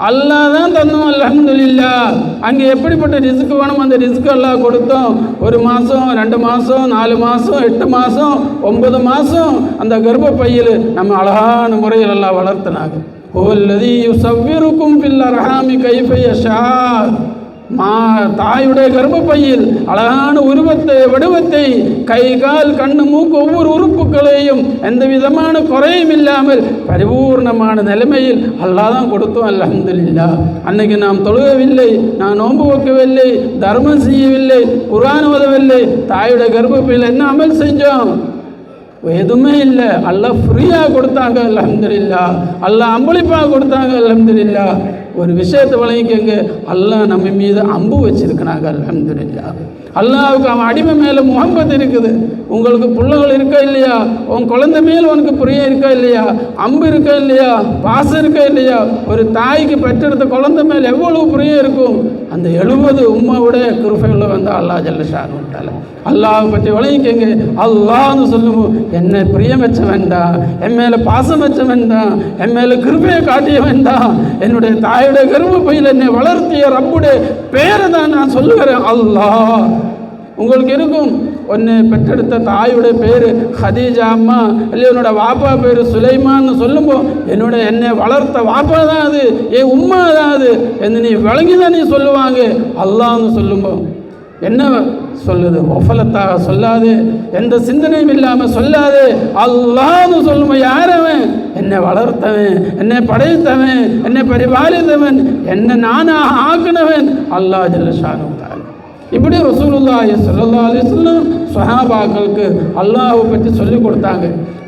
அல்லாஹ் தான் தந்தோம். அல்ஹம்துலில்லாஹ். அங்கே எப்படிப்பட்ட ரிஸ்க் வேணும் அந்த ரிஸ்க் அல்லாஹ் கொடுத்தோம். 1 மாதம் 2 மாதம் 4 மாதம் 8 மாதம் 9 மாதம் அந்த கர்ப்பப்பையில் நம்ம அழகான முறையில் எல்லாம் வளர்த்தினாங்க. ஹுவல்லதீ யுஸவ்விருக்கும் ஃபில் அர்ஹாமி கைஃப யஷா. தாயுடைய கர்ப்பப்பையில் அழகான உருவத்தை வடிவத்தை கை கால் கண்ணு மூக்கு ஒவ்வொரு உறுப்புகளையும் எந்த விதமான குறையும் இல்லாமல் பரிபூர்ணமான நிலைமையில் அல்லாஹ் தான் கொடுத்தோம். அல்ஹம்துலில்லாஹ். அன்னைக்கு நாம் தொழுகவில்லை, நான் நோன்பு வைக்கவில்லை, தர்மம் செய்யவில்லை, குர்ஆன் ஓதவில்லை, தாயுடைய கர்ப்பப்பையில் என்ன அமல் செஞ்சோம்? எதுவுமே இல்லை. அல்லாஹ் ஃப்ரீயாக கொடுத்தாங்க. அல்ஹம்துலில்லாஹ். அல்லாஹ் அம்பளிப்பாக கொடுத்தாங்க. அல்ஹம்துலில்லாஹ். ஒரு விஷயத்தை வழங்கிக்கங்க, அல்லாஹ் நம்ம மீது அம்பு வச்சிருக்கிறாங்க. அல்ஹம்துலில்லாஹ். அல்லாஹ்வுக்கு அவன் அடிமை மேலே முகப்பத் இருக்குது. உங்களுக்கு பிள்ளைகள் இருக்கா இல்லையா? உன் குழந்தை மேலே உனக்கு பிரியம் இருக்கா இல்லையா? அம்பு இருக்கா இல்லையா? பாசம் இருக்கா இல்லையா? ஒரு தாய்க்கு பெற்றெடுத்த குழந்தை மேலே எவ்வளவு பிரியம் இருக்கும்? அந்த 70 உம்மாவுடைய கிருபையுள்ள வந்து அல்லாஹ் ஜல்ல ஷானு தஆலா அல்லாஹ் பற்றி வழங்கிக்கங்க. அல்லாஹ்னு சொல்லுவோம், என்னை பிரியம் வச்ச வேண்டாம், என் மேலே பாசம் வச்ச வேண்டாம், என் மேலே கிருபையை காட்டிய வேண்டாம், என்னுடைய தாயுடைய கர்ப்பப்பையில் என்னை வளர்த்திய ரப்புடைய பேரை தான் நான் சொல்லுகிறேன் அல்லாஹ். உங்களுக்கு இருக்கும், ஒன்று பெற்றெடுத்த தாயுடைய பேர் ஹதீஜா அம்மா, இல்லை என்னோட வாப்பா பேர் சுலைமான்னு சொல்லும்போது என்னை வளர்த்த வாப்பா தான் அது, என் உம்மா தான் அது என்று நீ விளங்கி தான் நீ சொல்லுவாங்க. அல்லாஹ்னு சொல்லும்போது என்ன சொல்லுது? ஒஃபலத்தாக சொல்லாது, எந்த சிந்தனையும் இல்லாமல் சொல்லாது. அல்லாஹ்னு சொல்லும்போது யாரவன்? என்னை வளர்த்தவன், என்னை படைத்தவன், என்னை பரிபாலித்தவன், என்னை நானாக ஆக்கினவன் அல்லாஹ் ஜல்ல ஷானு தஆலா. இப்படி ரசூலுல்லாஹி ஸல்லல்லாஹு அலைஹி வஸல்லம் சஹாபாக்களுக்கு அல்லாஹ்வை பற்றி சொல்லிக் கொடுத்தாங்க.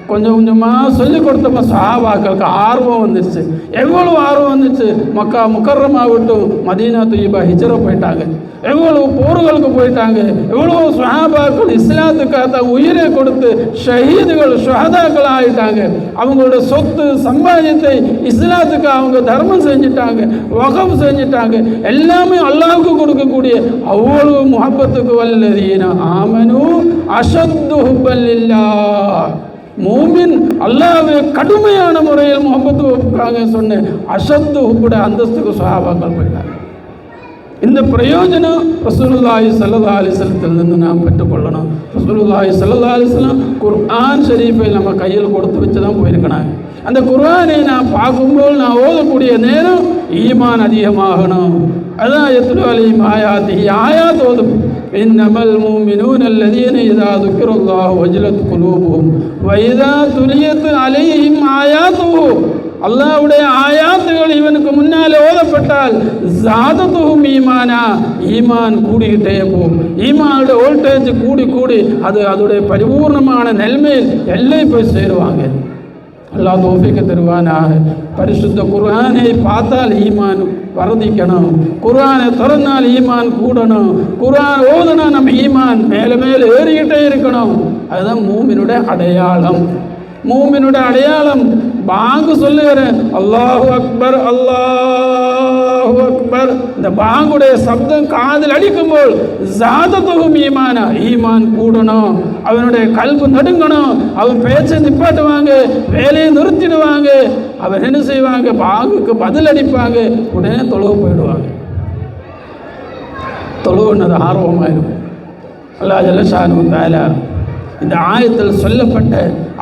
கொஞ்சம் கொஞ்சமாக சொல்லிக் கொடுத்தப்ப சஹாபாக்களுக்கு ஆர்வம் வந்துச்சு. எவ்வளவு ஆர்வம் வந்துச்சு! மக்கா முக்கர்ரமா விட்டு மதீனா தொய்யிபா ஹிஜ்ரா போயிட்டாங்க. எவ்வளவு போர்களுக்கு போயிட்டாங்க. எவ்வளோ சஹாபாக்கள் இஸ்லாத்துக்காக உயிரை கொடுத்து ஷஹீதுகள் ஷுஹதாக்கள் ஆகிட்டாங்க. அவங்களோட சொத்து சம்பாதியத்தை இஸ்லாத்துக்கு அவங்க தர்மம் செஞ்சுட்டாங்க, வகஃப் செஞ்சுட்டாங்க. எல்லாமே அல்லாஹ்வுக்கு கொடுக்கக்கூடிய அவ்வளவு முஹப்பத்துக்கு வல்லதீன ஆமனு அஷத்து ஹுப்பல் லில்லாஹ். மூமின் அல்லாஹ்வை கடுமையான முறையில் முஹப்பத்து வைப்பாங்க சொன்ன அஷத்து ஹுப்புட அந்தஸ்துக்கு சஹாபாக்கள் போயிட்டாங்க. இந்த பிரயோஜனம் ரசூலுல்லாஹி ஸல்லல்லாஹு அலைஹி வஸல்லத்திலிருந்து நாம் பெற்றுக்கொள்ளணும். ரசூலுல்லாஹி ஸல்லல்லாஹு அலைஹி வஸல்லம் குர்ஆன் ஷரீஃபை நம்ம கையில் கொடுத்து வச்சு தான் போயிருக்கிறாங்க. அந்த குர்ஆனை நான் பார்க்கும்போது நான் ஓதக்கூடிய நேரம் ஈமான் அதிகமாகணும். அதான் யத்லு அலைஹிம் ஆயாத்திஹி, ஆயாத் ஓதும். இன்னமல் முஃமினூன அல்லதீன இதா ذுக்கிரல்லாஹு வஜலத் குலூபுஹும் வ இதா துலியத் அலைஹிம் ஆயாத்துஹு. அல்லாஹ்வுடைய ஆயாத்துகள் இவனுக்கு முன்னாலே ஓதப்பட்டால் ஜாதத்துஹும் ஈமானா, ஈமான் கூடிக்கிட்டே போகும். ஈமானோட வோல்டேஜ் கூடி கூடி அது அதோடைய பரிபூர்ணமான நிலைமையில் எல்லை போய் சேருவாங்க. அல்லாஹ் தௌஃபீக் தருவானாக. பரிசுத்த குர்ஆனை பார்த்தால் ஈமான் வர்திக்கணும், குர்ஆனை திறந்தால் ஈமான் கூடணும், குர்ஆன் ஓதுனா நம்ம ஈமான் மேலே மேலே ஏறிக்கிட்டே இருக்கணும். அதுதான் மூமினுடைய அடையாளம். மூமினுடைய அடையாளம் பாங்கு சொல்லுகிறேன், அல்லாஹு அக்பர் அல்லாஹு அக்பர். இந்த பாங்குடைய சப்தம் காதில் அடிக்கும்போது ஜாதத்துஹும் ஈமானா, ஈமான் கூடணும், அவனுடைய கல்பு நடுங்கணும், அவன் பேச்சை நிப்பாட்டுவாங்க, வேலையை நிறுத்திடுவாங்க, அவர் என்ன செய்வாங்க? பாங்குக்கு பதில் அடிப்பாங்க, உடனே தொழுவு போயிடுவாங்க. தொழுவுன்னது ஆர்வமாக இருக்கும். அல்லாஹ் ஜல்ல ஷானு தஆலா இந்த ஆயத்தில் சொல்லப்பட்ட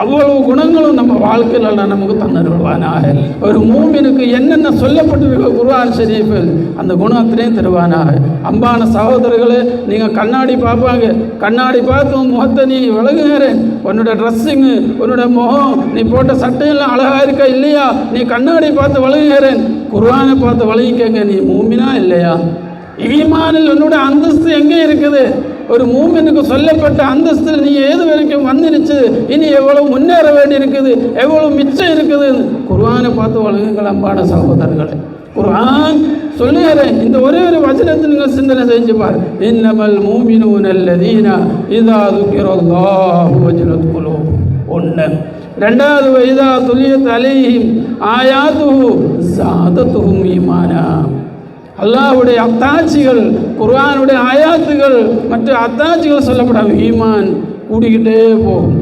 அவ்வளவு குணங்களும் நம்ம வாழ்க்கையில் நமக்கு தந்துடுவானாக. ஒரு மூமினுக்கு என்னென்ன சொல்லப்பட்டிருக்க குர்ஆன் ஷரீஃபில் அந்த குணத்திலையும் தருவானாக. அன்பான சகோதரர்களே, நீங்கள் கண்ணாடி பார்ப்பாங்க, கண்ணாடி பார்த்து உன் முகத்தை நீ விலகுகிறேன், உன்னோட ட்ரெஸ்ஸிங்கு, உன்னோட முகம், நீ போட்ட சட்டையெல்லாம் அழகாக இருக்கா இல்லையா, நீ கண்ணாடி பார்த்து விலகுகிறேன். குர்ஆனை பார்த்து விலகிக்கங்க, நீ மூமினா இல்லையா? ஈமானில் உன்னோட அந்தஸ்து எங்கே இருக்குது? ஒரு மூமினுக்கு சொல்லப்பட்ட அந்தஸ்தில் நீ ஏது வரைக்கும் வந்துருச்சு, இனி எவ்வளவு முன்னேற வேண்டி இருக்குது, எவ்வளவு மிச்சம் இருக்குது. குர்ஆனை பார்த்து வழங்குங்கள் அன்பான சகோதரர்களே. குர்ஆன் சொல்லுகிறேன், இந்த ஒரே ஒரு வசனத்தை நீங்கள் சிந்தனை செஞ்சு பாரு. இன்னமல் மூமினூன அல்லதீன இதா ذுக்கிரல்லாஹு வஜலத் குலூபுஹும். ஒன்று. ரெண்டாவது, வைதா துலியத் அலைஹிம் ஆயாத்துஹு ஸாதத்துஹும் ஈமானா. அல்லாஹ்வுடைய அத்தாட்சிகள், குர்ஆனுடைய ஆயாத்துகள், மற்ற அத்தாட்சிகள் சொல்லப்படாது, ஈமான் கூடிக்கிட்டே போகும்.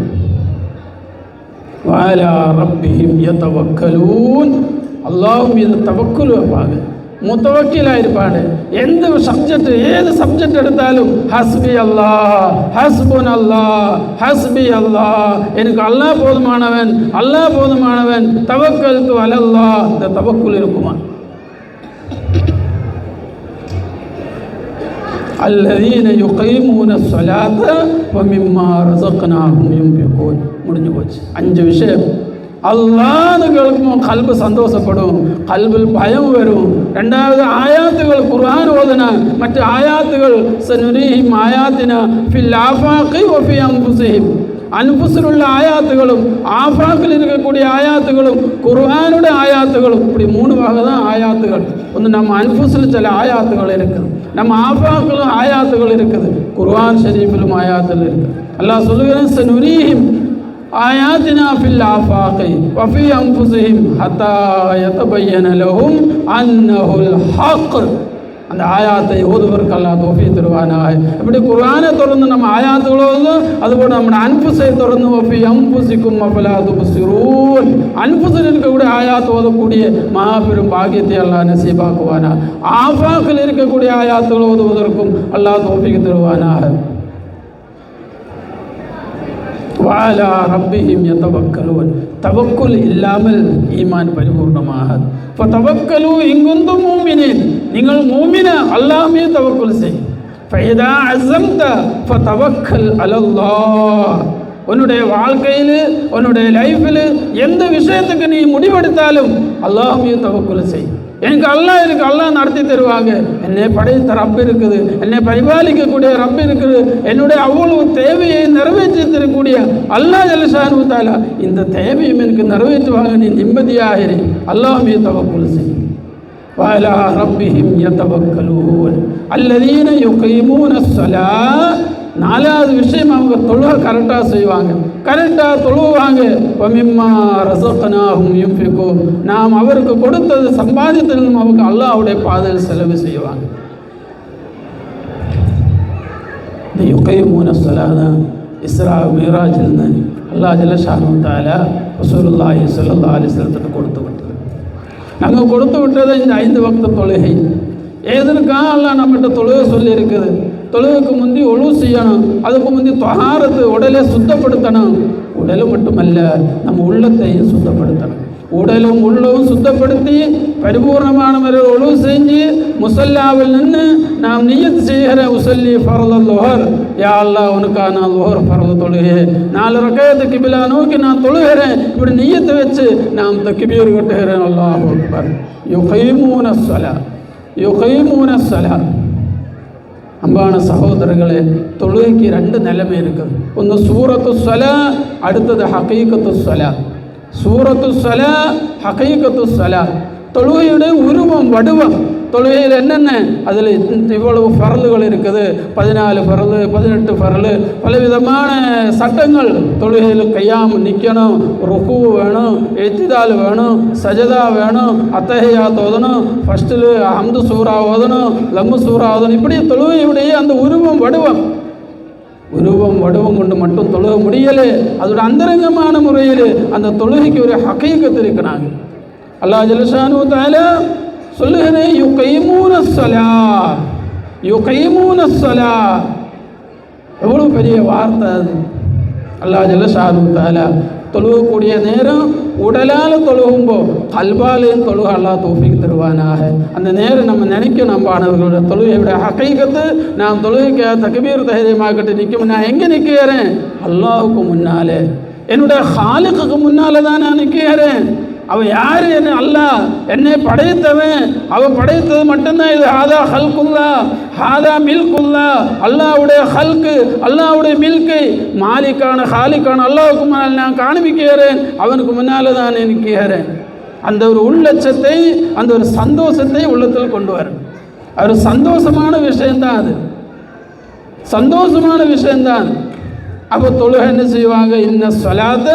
வஅலா ரப்பிஹிம் யதவக்கலூன். அல்லாஹ் மீது தவக்குல் வைப்பாங்க, முத்தவக்கிலாக இருப்பாங்க. எந்த சப்ஜெக்ட், ஏது சப்ஜெக்ட் எடுத்தாலும் ஹஸ்பி அல்லாஹ், ஹஸ்புன் அல்லாஹ், ஹஸ்பி அல்லாஹ், எனக்கு அல்லாஹ் போதுமானவன், அல்லாஹ் போதுமானவன், தவக்கல்து அலல்லாஹ். இந்த தவக்குல் இருக்குமா? அல்லதீன யுகீமூன ஸலாத வ மிம்மா ரஸக்னாஹும் யுன்ஃபிகூன். முடிஞ்சு போச்சு. 5 விஷயம். அல்லாஹ்னு கேட்கும் கல்பு சந்தோஷப்படும், கல்பில் பயம் வரும். 2வது ஆயாத்துகள் குர்ஆன் ஓதுனா மற்ற ஆயாத்துகள் சனுரீஹிம் ஆயாத்தினா ஃபில் ஆஃபாகி வ ஃபி அன்ஃபுஸிஹிம். அன்ஃபுஸில் உள்ள ஆயாத்துகளும் ஆஃபாக்கில் இருக்கக்கூடிய ஆயாத்துகளும் குர்ஆனுடைய ஆயாத்துகளும் இப்படி 3 வகை தான் ஆயாத்துகள். ஒன்று நம்ம அன்ஃபுஸில் சில ஆயாத்துகள் இருக்குது, நம்ம ஆஃபாக்கிலும் ஆயாத்துகள் இருக்குது, குர்ஆன் ஷரீஃபிலும் ஆயாத்துகள் இருக்குது. அல்லாஹ் சொல்லுகிறான் சனுரீஹிம் ஆயாத்தினா ஃபில் ஆஃபாகி வ ஃபி அன்ஃபுஸிஹிம் ஹத்தா யதபய்யன லஹும் அன்னஹுல் ஹக். அந்த ஆயாத்தை ஓதுவதற்கு அல்லாஹ் தௌஃபீக் தருவானாக. இப்படி குர்ஆனை தொடர்ந்து நம்ம ஆயாத்துகளோடு அதுபோல் நம்முடைய அன்ஃபுஸை தொடர்ந்து வ ஃபி அன்ஃபுஸிக்கும் அஃபலா துப்சிரூன். அன்ஃபுஸில் இருக்கக்கூடிய ஆயாத்து ஓதக்கூடிய மாபெரும் பாக்கியத்தை அல்லாஹ் நசீபாக்குவானா. ஆஃபாக்கில் இருக்கக்கூடிய ஆயாத்துகள் ஓதுவதற்கும் அல்லாஹ் தௌஃபீக் தருவானாக. வாலா ரப்பிஹிம் யதவக்கலூன். தவக்குல் இல்லாமல் ஈமான் பரிபூர்ணமாகாது. ஃபதவக்கலு இன் குன்தும் மூமினீன். நீங்கள் மூமின அல்லாஹ்வே தவக்குல் செய். ஃபஇதா அஸம்த ஃபதவக்கல் அலல்லாஹ். உன்னுடைய வாழ்க்கையில் உன்னுடைய லைஃப்பில் எந்த விஷயத்துக்கு நீ முடிவெடுத்தாலும் அல்லாஹ்வே தவக்குல் செய். எனக்கு அல்லாஹ் இருக்கு, அல்லாஹ் நடத்தி தருவாங்க. என்னை படைத்த ரப்பு இருக்குது, என்னை பரிபாலிக்கக்கூடிய ரப்பு இருக்குது, என்னுடைய அவ்வளவு தேவையை நிறைவேற்றி தரக்கூடிய அல்லாஹ் ஜல்லஷானு தஆலா இந்த தேவையும் எனக்கு நிறைவேற்றுவாங்க. நீ நிம்மதியாகிறே. அல்லாஹ் மீது தவக்குல் செய். வஅலா ரப்பிஹிம் யதவக்கலூன் அல்லதீன யுகீமூன ஸலாத். 4வது விஷயம், அவங்க தொழுகை கரெக்டாக செய்வாங்க, கரெக்டாக தொழுவாங்க. வமிம்மா ரஸக்னாஹும் யுன்ஃபிகூன். நாம் அவருக்கு கொடுத்தது சம்பாதித்ததும் அவங்க அல்லாஹ்வுடைய பாதையில் செலவு செய்வாங்க. இந்த யுகீமூன ஸலாத் இஸ்ரா மிராஜில் அல்லாஹ் ஜல்லஷானு தஆலா ரசூலுல்லாஹி ஸல்லல்லாஹு அலைஹி வஸல்லம் கொடுத்து விட்டது. நாங்கள் கொடுத்து விட்டது இந்த 5 வக்த தொழுகை. எதற்காக அல்லாஹ் நம்மகிட்ட தொழுகை சொல்லி இருக்குது? தொழுகைக்கு முந்தி ஒழு செய்யணும், அதுக்கு முந்தி தொஹாரத்து உடலை சுத்தப்படுத்தணும். உடலும் மட்டுமல்ல, நம்ம உள்ளத்தையும் சுத்தப்படுத்தணும். உடலும் உள்ளவும் சுத்தப்படுத்தி பரிபூர்ணமான முறையில் ஒழு செஞ்சு முசல்லாவில் நின்று நாம் நியத் செய்கிற உசல்லி ஃபர்து லுஹர். யா அல்லாஹ், உனக்காக நான் லுஹர் ஃபர்து தொழுகை 4 ரக்காயத்து கிபிலா நோக்கி நான் தொழுகிறேன். இப்படி நியத்தை வச்சு நாம் தக்பீர் கட்டுகிறேன். அல்லாஹு அக்பர். யுகீமூன ஸலாத், யுகீமூன ஸலாத். அன்பான சகோதரர்களே, தொழுகைக்கு 2 நிலைமை இருக்குது. ஒன்று சூரத்து ஸலா, அடுத்தது ஹகீகத்து ஸலா. சூரத்து ஸலா, ஹகீகத்து ஸலா. தொழுகையுடைய உருவம் வடிவம். தொழுகையில் என்னென்ன அதில் இவ்வளவு ஃபர்லுகள் இருக்குது, 14 ஃபர்லு, 18 ஃபர்லு, பலவிதமான சட்டங்கள். தொழுகையில் கையாம் நிற்கணும், ருக்கு வேணும், இத்திதால் வேணும், சஜதா வேணும், அத்தஹியாத் ஓதணும், ஃபஸ்ட்டில் ஹம்து சூரா ஓதணும், லம்மு சூரா ஓதணும். இப்படி தொழுகையுடைய அந்த உருவம் வடிவம் கொண்டு மட்டும் தொழுக முடியலை. அதோட அந்தரங்கமான முறையில் அந்த தொழுகைக்கு ஒரு ஹகீகத் இருக்கிறாங்க. அல்லாஹ் ஜல்லஷானு தஆலா சொல்லுகிறேன், யுகீமூன ஸலாத், யுகீமூன ஸலாத். எவ்வளோ பெரிய வார்த்தை அது. அல்லாஹ் ஜல்லஷானு தஆலா தொழுகக்கூடிய நேரம் உடலால் தொழுகும்போ கல்பாலையும் தொழுக அல்லாஹ் தௌஃபீக் தருவானாக. அந்த நேரம் நம்ம நினைக்கணும், நம்பானவர்களோட தொழுகையோட ஹகீகத்து. நாம் தொழுகைக்கு தக்பீர் தஹரீமாக்கிட்டு நிற்கும். நான் எங்கே நிற்கிறேன்? அல்லாஹுக்கு முன்னாலே, என்னுடைய ஹாலிக்கு முன்னால் தான் நான் நிற்கிறேன். அவன் யார்? என்ன? அல்லாஹ் என்னை படைத்தவன். அவன் படைத்தது மட்டும்தான் இது. ஹாதா ஹல்குல்லா, ஹாதா மில்குல்லா. அல்லாஹ்வுடைய ஹல்கு, அல்லாஹ்வுடைய மில்கை, மாலிக்கான ஹாலிக்கான அல்லாஹுக்கு முன்னால் நான் காண்பிக்கிறேன். அவனுக்கு முன்னால் தான் நிற்கிறேன். அந்த ஒரு உள்ளட்சத்தை, அந்த ஒரு சந்தோஷத்தை உள்ளத்தில் கொண்டு வர. ஒரு சந்தோஷமான விஷயந்தான் அது, சந்தோஷமான விஷயந்தான். அப்போ தொழுகை என்ன செய்வாங்க? இன்ன ஸலாத்த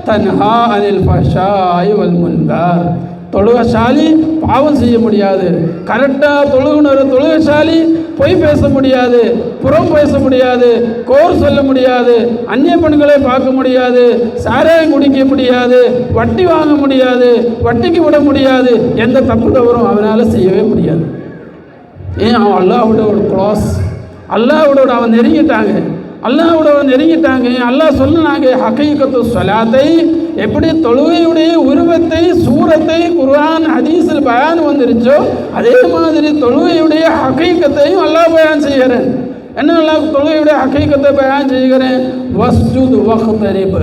தன்ஹா அனில் ஃபஹ்ஷாஇ வல் முன்கர். தொழுகைசாலி பாவம் செய்ய முடியாது. கரெக்டாக தொழுகுனர் தொழுகைசாலி பொய் பேச முடியாது, புறம் பேச முடியாது, கோர் சொல்ல முடியாது, அந்நிய பெண்களை பார்க்க முடியாது, சாராயம் குடிக்க முடியாது, வட்டி வாங்க முடியாது, வட்டிக்கு விட முடியாது. எந்த தப்பு தவறும் அவனால் செய்யவே முடியாது. ஏன்? அவன் அல்லாஹ்வோட ஒரு க்ளோஸ், அல்லாஹ்வோட அவன் நெருங்கிட்டாங்க, அல்லாஹ்வோட நெருங்கிட்டாங்க. அல்லாஹ் சொன்னாங்க, ஹகீகத்து ஸலாத்தை எப்படி தொழுகையுடைய உருவத்தை சூரத்தை குர்ஆன் ஹதீஸில் பயான் வந்துருச்சோ அதே மாதிரி தொழுகையுடைய ஹகீகத்தையும் அல்லாஹ் பயான் செய்கிறேன். என்ன அல்லாஹ் தொழுகையுடைய ஹகீகத்தை பயான் செய்கிறேன்? வஸ்ஜுது வக்தரிப்,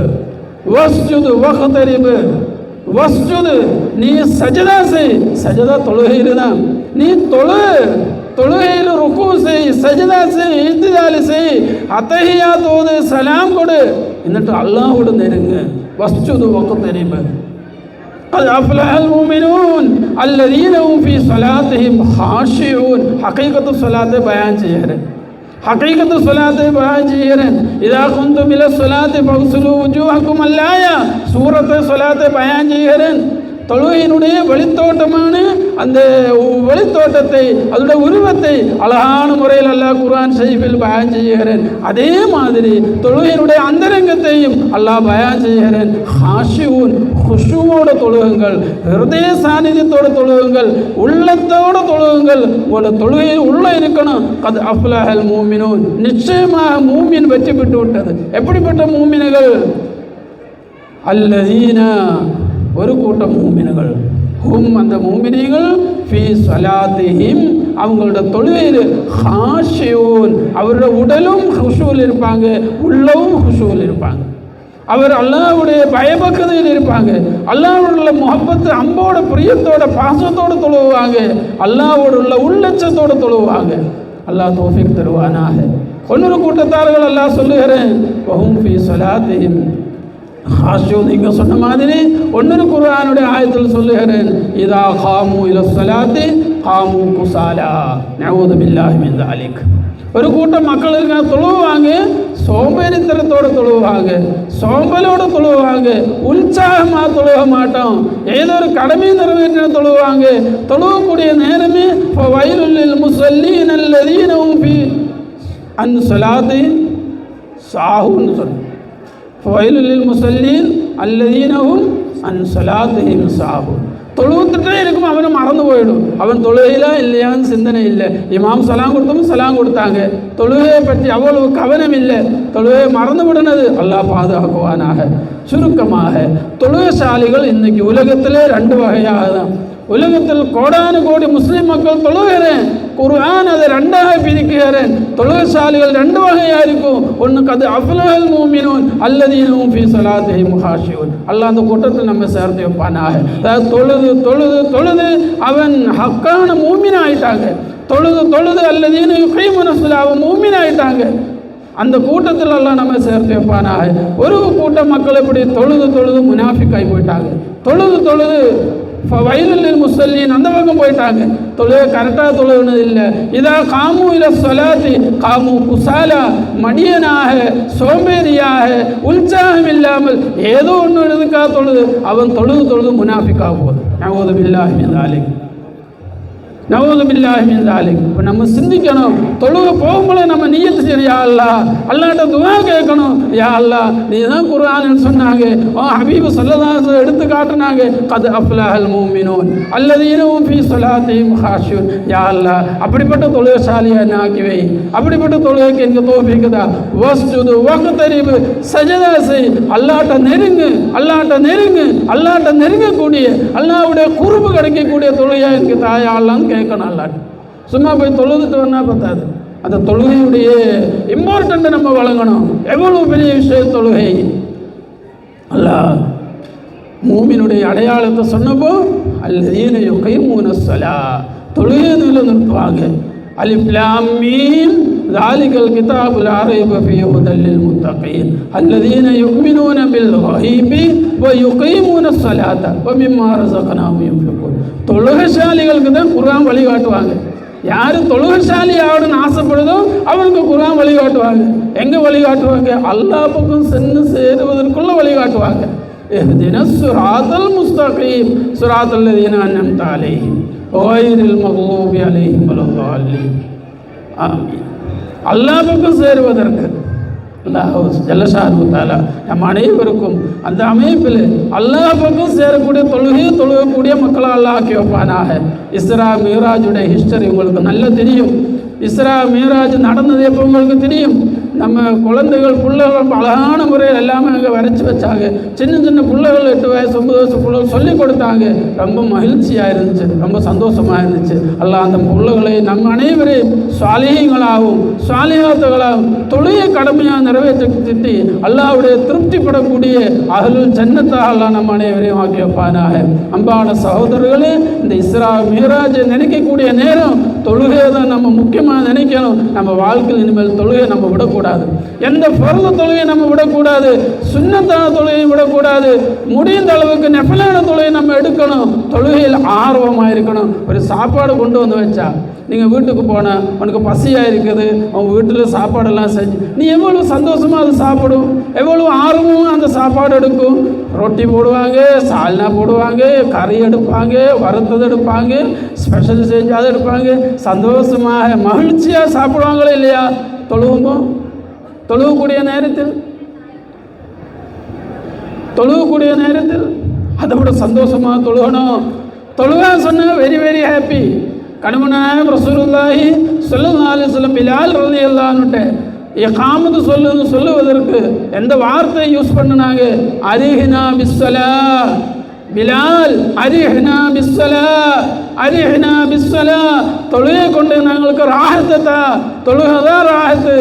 வஸ்ஜுது வக்தரிப், வஸ்ஜுது நீ சஜதா செய். சஜதா தொழுகையில் தான். நீ தொழுகையில் ருக்கு செய், சஜதா செய், இத்திதாலி செய், அத்தஹியாத் ஓது, சலாம் கொடு, എന്നിട്ട് அல்லாஹ்வோடு நெருங்க. வஸ்ஜுது வக்தரிப். قد أفلح المؤمنون الذين هم في صلاتهم خاشعون. حقيقة الصلاة بيان செய்கிறேன். ஹகீகத்து ஸலாத்தை பயான் செய்கிறேன். இதா குந்தும் இல ஸலாத்தி ஃபக்ஸுலு வஜூஹக்கும் அல்லாயா சூரத்தை ஸலாத்தை பயான் செய்கிறேன். தொழுகையினுடைய வழித்தோட்டமான அந்த வழித்தோட்டத்தை அதோட உருவத்தை அழகான முறையில் அல்லாஹ் குர்ஆன் ஷரீஃபில் பயான் செய்கிறேன். அதே மாதிரி தொழுகையினுடைய அந்தரங்கத்தையும் அல்லாஹ் பயான் செய்கிறேன். ஹாஷிஊன் குஷுவோட தொழுகுங்கள், ஹிருதய சாநித்தியத்தோட தொழுகுங்கள், உள்ளத்தோட தொழுகுங்கள். உங்களோட தொழுகையில் உள்ள இருக்கணும். கத் அஃப்லஹல் மூமினூன், நிச்சயமாக மூமின் வெற்றி பெற்று விட்டது. எப்படிப்பட்ட மூமின்கள்? அல்லதீன ஒரு கூட்டம் மூமின்கள், ஹும் அந்த மூமின்கள் ஃபீ ஸலாத்திஹிம் அவங்களோட தொழுகையில் ஹாஷியூன் அவரோட உடலும் ஹுஷூல் இருப்பாங்க, உள்ளவும் ஹுஷூல் இருப்பாங்க. அவர் அல்லாஹ்வுடைய பயபக்தியில் இருப்பாங்க. அல்லாஹ்வுடைய முஹப்பத்து அம்போட பிரியத்தோட பாசத்தோடு தொழுவாங்க. அல்லாஹ்வோடு உள்ள உள்ளச்சத்தோடு தொழுவாங்க. அல்லாஹ் தௌஃபீக் தருவானாக. இன்னொரு கூட்டத்தார்கள் அல்லாஹ் சொல்லுகிறேன் வஹும் ஃபீ ஸலாத்திஹிம் ஹாஷியூன். நீங்க சொன்ன மாதிரி ஒன்னொரு குர்ஆனுடைய ஆயத்தில் சொல்லுகிறேன் இதா காமு இல ஸலாத்தி காமு குஸாலா நஊது பில்லாஹி மின் ஸாலிக். ஒரு கூட்டம் மக்கள் இருக்காங்க, தொழுவாங்க, சோம்பேறித்தனத்தோடு தொழுவாங்க, சோம்பலோடு தொழுவாங்க, உற்சாகமாக தொழுக மாட்டோம். ஏதோ ஒரு கடமையை நிறைவேற்ற தொழுவாங்க. தொழுவக்கூடிய நேரமே வயலுல் முஸல்லீன் அல்லதீன ஹும் ஃபீ அன் ஸலாத்தி சாஹூன்னு சொல்லுங்க. வயலுல் முஸல்லீன் அல்லதீன ஹும் அன் ஸலாத்திஹிம் சாஹூன். தொழுவுத்துட்டே இருக்கும், அவனை மறந்து போயிடும். அவன் தொழுகையிலா இல்லையான்னு சிந்தனை இல்லை. இமாம் சலாம் கொடுத்தோம், சலாம் கொடுத்தாங்க, தொழுகையை பற்றி அவ்வளவு கவனம் இல்லை, தொழுகையை மறந்து விடுனது. அல்லாஹ் பாதுகாக்குவானாக. சுருக்கமாக தொழுகைசாலிகள் இன்னைக்கு உலகத்திலே ரெண்டு வகையாக தான். உலகத்தில் கோடானு கோடி முஸ்லிம் மக்கள் தொழுகிறேன், குர்ஆன் அதை ரெண்டாக பிரிக்கிறேன். தொழுகைசாலிகள் ரெண்டு வகையாக இருக்கும். ஒன்று கது அஃப்லஹல் மூமினூன் அல்லதீன ஹும் ஃபீ ஸலாத்திஹிம் ஹாஷியூன். அல்லாஹ் அந்த கூட்டத்தில் நம்ம சேர்த்து வைப்பானாக. அதாவது தொழுது தொழுது தொழுது அவன் ஹக்கான மூமின் ஆயிட்டாங்க. தொழுது தொழுது அல்லதீன யுகீமுன ஸலாஹ் மூமின் ஆயிட்டாங்க. அந்த கூட்டத்தில் எல்லாம் நம்ம சேர்த்து வைப்பானாக. ஒரு கூட்டம் மக்கள் இப்படி தொழுது தொழுது முனாஃபிக்காய் போயிட்டாங்க. தொழுது தொழுது வயலுல் முஸல்லீன் அந்த பக்கம் போயிட்டாங்க. தொழுகை கரெக்டாக தொழுகிறது இல்லை. இதா காமு இல ஸலாத்தி காமு குஸாலா, மடியனாக சோம்பேறியாக உற்சாகம் இல்லாமல் ஏதோ ஒன்று இதுக்காக தொழுது அவன் தொழுது தொழுது முனாஃபிக்காக போகுது. நஊது பில்லாஹி மின் ஸாலிக், நஊது பில்லாஹி மின் ஸாலிக். இப்போ நம்ம சிந்திக்கணும், தொழுக போகும்போது நம்ம நியத்து செய்யணும், யா அல்லாஹ், அல்லாஹ்ட்ட துஆ கேட்கணும். யா அல்லாஹ், நீ தான் குர்ஆனில் சொன்னாங்க, ஹபீப் ஸல்லல்லாஹு அலைஹி வஸல்லம் எடுத்து காட்டினாங்க, கத் அஃப்லஹல் மூமினூன் அல்லதீன ஹும் ஃபீ ஸலாத்திஹிம் ஹாஷியூன். யா அல்லாஹ், அப்படிப்பட்ட தொழுகைசாலியை என்ன ஆக்கி வை, அப்படிப்பட்ட தொழுகைக்கு எனக்கு தௌஃபீக் தா. வஸ்ஜுது வக்தரிப், சஜதா செய், அல்லாஹ்ட்ட நெருங்கு, அல்லாஹ்ட்ட நெருங்கு, அல்லாஹ்ட்ட நெருங்கக்கூடிய அல்லாஹ்வுடைய குர்பு கிடைக்கக்கூடிய தொழுகையா எனக்கு தாயா அல்லாஹ்னு கேட்கணும். அல்லாஹ் சும்மா போய் தொழுதுட்டு வந்தா பத்தாது. அந்த தொழுகையுடைய இம்பார்ட்டண்ட்டை நம்ம வழங்கணும். எவ்வளவு பெரிய விஷயம் தொழுகை. அல்லாஹ் மூமினுடைய அடையாளத்தை சொன்னப்போ அல்லதீன யுகீமுன ஸலாஹ், தொழுகையை நிறுத்துவாங்க. அலிஃப் லாம் மீம் ذَلِكَ الْكِتَابُ لَا رَيْبَ فِيهِ هُدًى لِّلْمُتَّقِينَ الَّذِينَ يُؤْمِنُونَ بِالْغَيْبِ وَيُقِيمُونَ الصَّلَاةَ وَمِمَّا رَزَقْنَاهُمْ يُنْفِقُونَ. தொழுகைசாலிகளுக்கு தான் குர்ஆன் வழிகாட்டுவாங்க. யார் தொழுகைசாலி ஆகணும்னு ஆசைப்படுதோ அவனுக்கு குர்ஆன் வழிகாட்டுவாங்க. எங்கே வழிகாட்டுவாங்க? அல்லாஹ் பக்கம் சென்று சேருவதற்குள்ள வழிகாட்டுவாங்க. இஹ்தினஸ் ஸிராத்தல் முஸ்தகீம் ஸிராத்தல் லதீன அன்அம்த அலைஹிம் கய்ரில் மக்லூபி அலைஹிம் வலல்லாலீன். ஆமீன். அல்லாஹ் பக்கம் சேருவதற்கு அல்லாஹ் ஜல்லஷானு தஆலா நம் அனைவருக்கும் அந்த அமைப்பில் அல்லாஹ் பக்கம் சேரக்கூடிய தொழுகக்கூடிய மக்களாக அல்லாஹ் ஆக்கி வைப்பானாக. இஸ்ரா மிராஜுடைய ஹிஸ்டரி உங்களுக்கு நல்லா தெரியும். இஸ்ரா மீராஜ் நடந்தது எப்போ உங்களுக்கு தெரியும்? நம்ம குழந்தைகள் பிள்ளைகள் ரொம்ப அழகான முறையில் எல்லாமே அங்கே வரைச்சி வச்சாங்க. சின்ன சின்ன பிள்ளைகள் 8 வயசு 9 வயசு பிள்ளைகள் சொல்லி கொடுத்தாங்க. ரொம்ப மகிழ்ச்சியாக இருந்துச்சு, ரொம்ப சந்தோஷமாக இருந்துச்சு. அல்லாஹ் அந்த பிள்ளைகளை நம்ம அனைவரையும் சாலிஹீங்களாகவும் சாலிஹாத்துகளாகவும் தொழுகை கடமையாக நிறைவேற்றி அல்லாஹ்வுடைய திருப்திப்படக்கூடிய அஹ்லுல் ஜன்னத்தாக அல்லாஹ் நம்ம அனைவரையும் ஆக்கி வைப்பானாக. அன்பான சகோதரர்களே, இந்த இஸ்ரா மீராஜை நினைக்கக்கூடிய நேரம் தொழுகையை தான் நம்ம முக்கியமாக நினைக்கணும். நம்ம வாழ்க்கையில் இனிமேல் தொழுகையை நம்ம விடக்கூடாது. எந்த ஃபர்து தொழுகையை நம்ம விடக்கூடாது, சுன்னத்தான தொழுகையை விடக்கூடாது. முடிந்த அளவுக்கு நஃபிலான தொழுகையை நம்ம எடுக்கணும். தொழுகையில் ஆர்வமாக இருக்கணும். ஒரு சாப்பாடு கொண்டு வந்து வச்சா நீங்கள் வீட்டுக்கு போனால் உனக்கு பசியாக இருக்குது, அவங்க வீட்டில் சாப்பாடெல்லாம் செஞ்சு நீ எவ்வளோ சந்தோஷமாக அது சாப்பிடும், எவ்வளோ ஆர்வமாக அந்த சாப்பாடு எடுக்கும். ரொட்டி போடுவாங்க, சால்னா போடுவாங்க, கறி எடுப்பாங்க, வறுத்தது எடுப்பாங்க, ஸ்பெஷல் செஞ்சு அதை எடுப்பாங்க. சந்தோஷமாக மகிழ்ச்சியாக சாப்பிடுவாங்களே இல்லையா? தொழுகக்கூடிய நேரத்தில் அதை விட சந்தோஷமாக தொழுகணும். தொழுவா சொன்னால் வெரி வெரி ஹாப்பி. கண்மனாயம் ரசூலுல்லாஹி ஸல்லல்லாஹு அலைஹி வஸல்லம் பிலால் ரலியல்லாஹு அன்ஹு இகாமத்து சொல்லுவதற்கு எந்த வார்த்தை யூஸ் பண்ணினாங்க? அரிஹினா பிஸ்ஸலா. பிலால் அரிஹினா பிஸ்ஸலா, அரிஹினா பிஸ்ஸலா. தொழுகை கொண்டு நாங்களுக்கு ராஹத்தா, தொழுகைதான் ராஹத்து.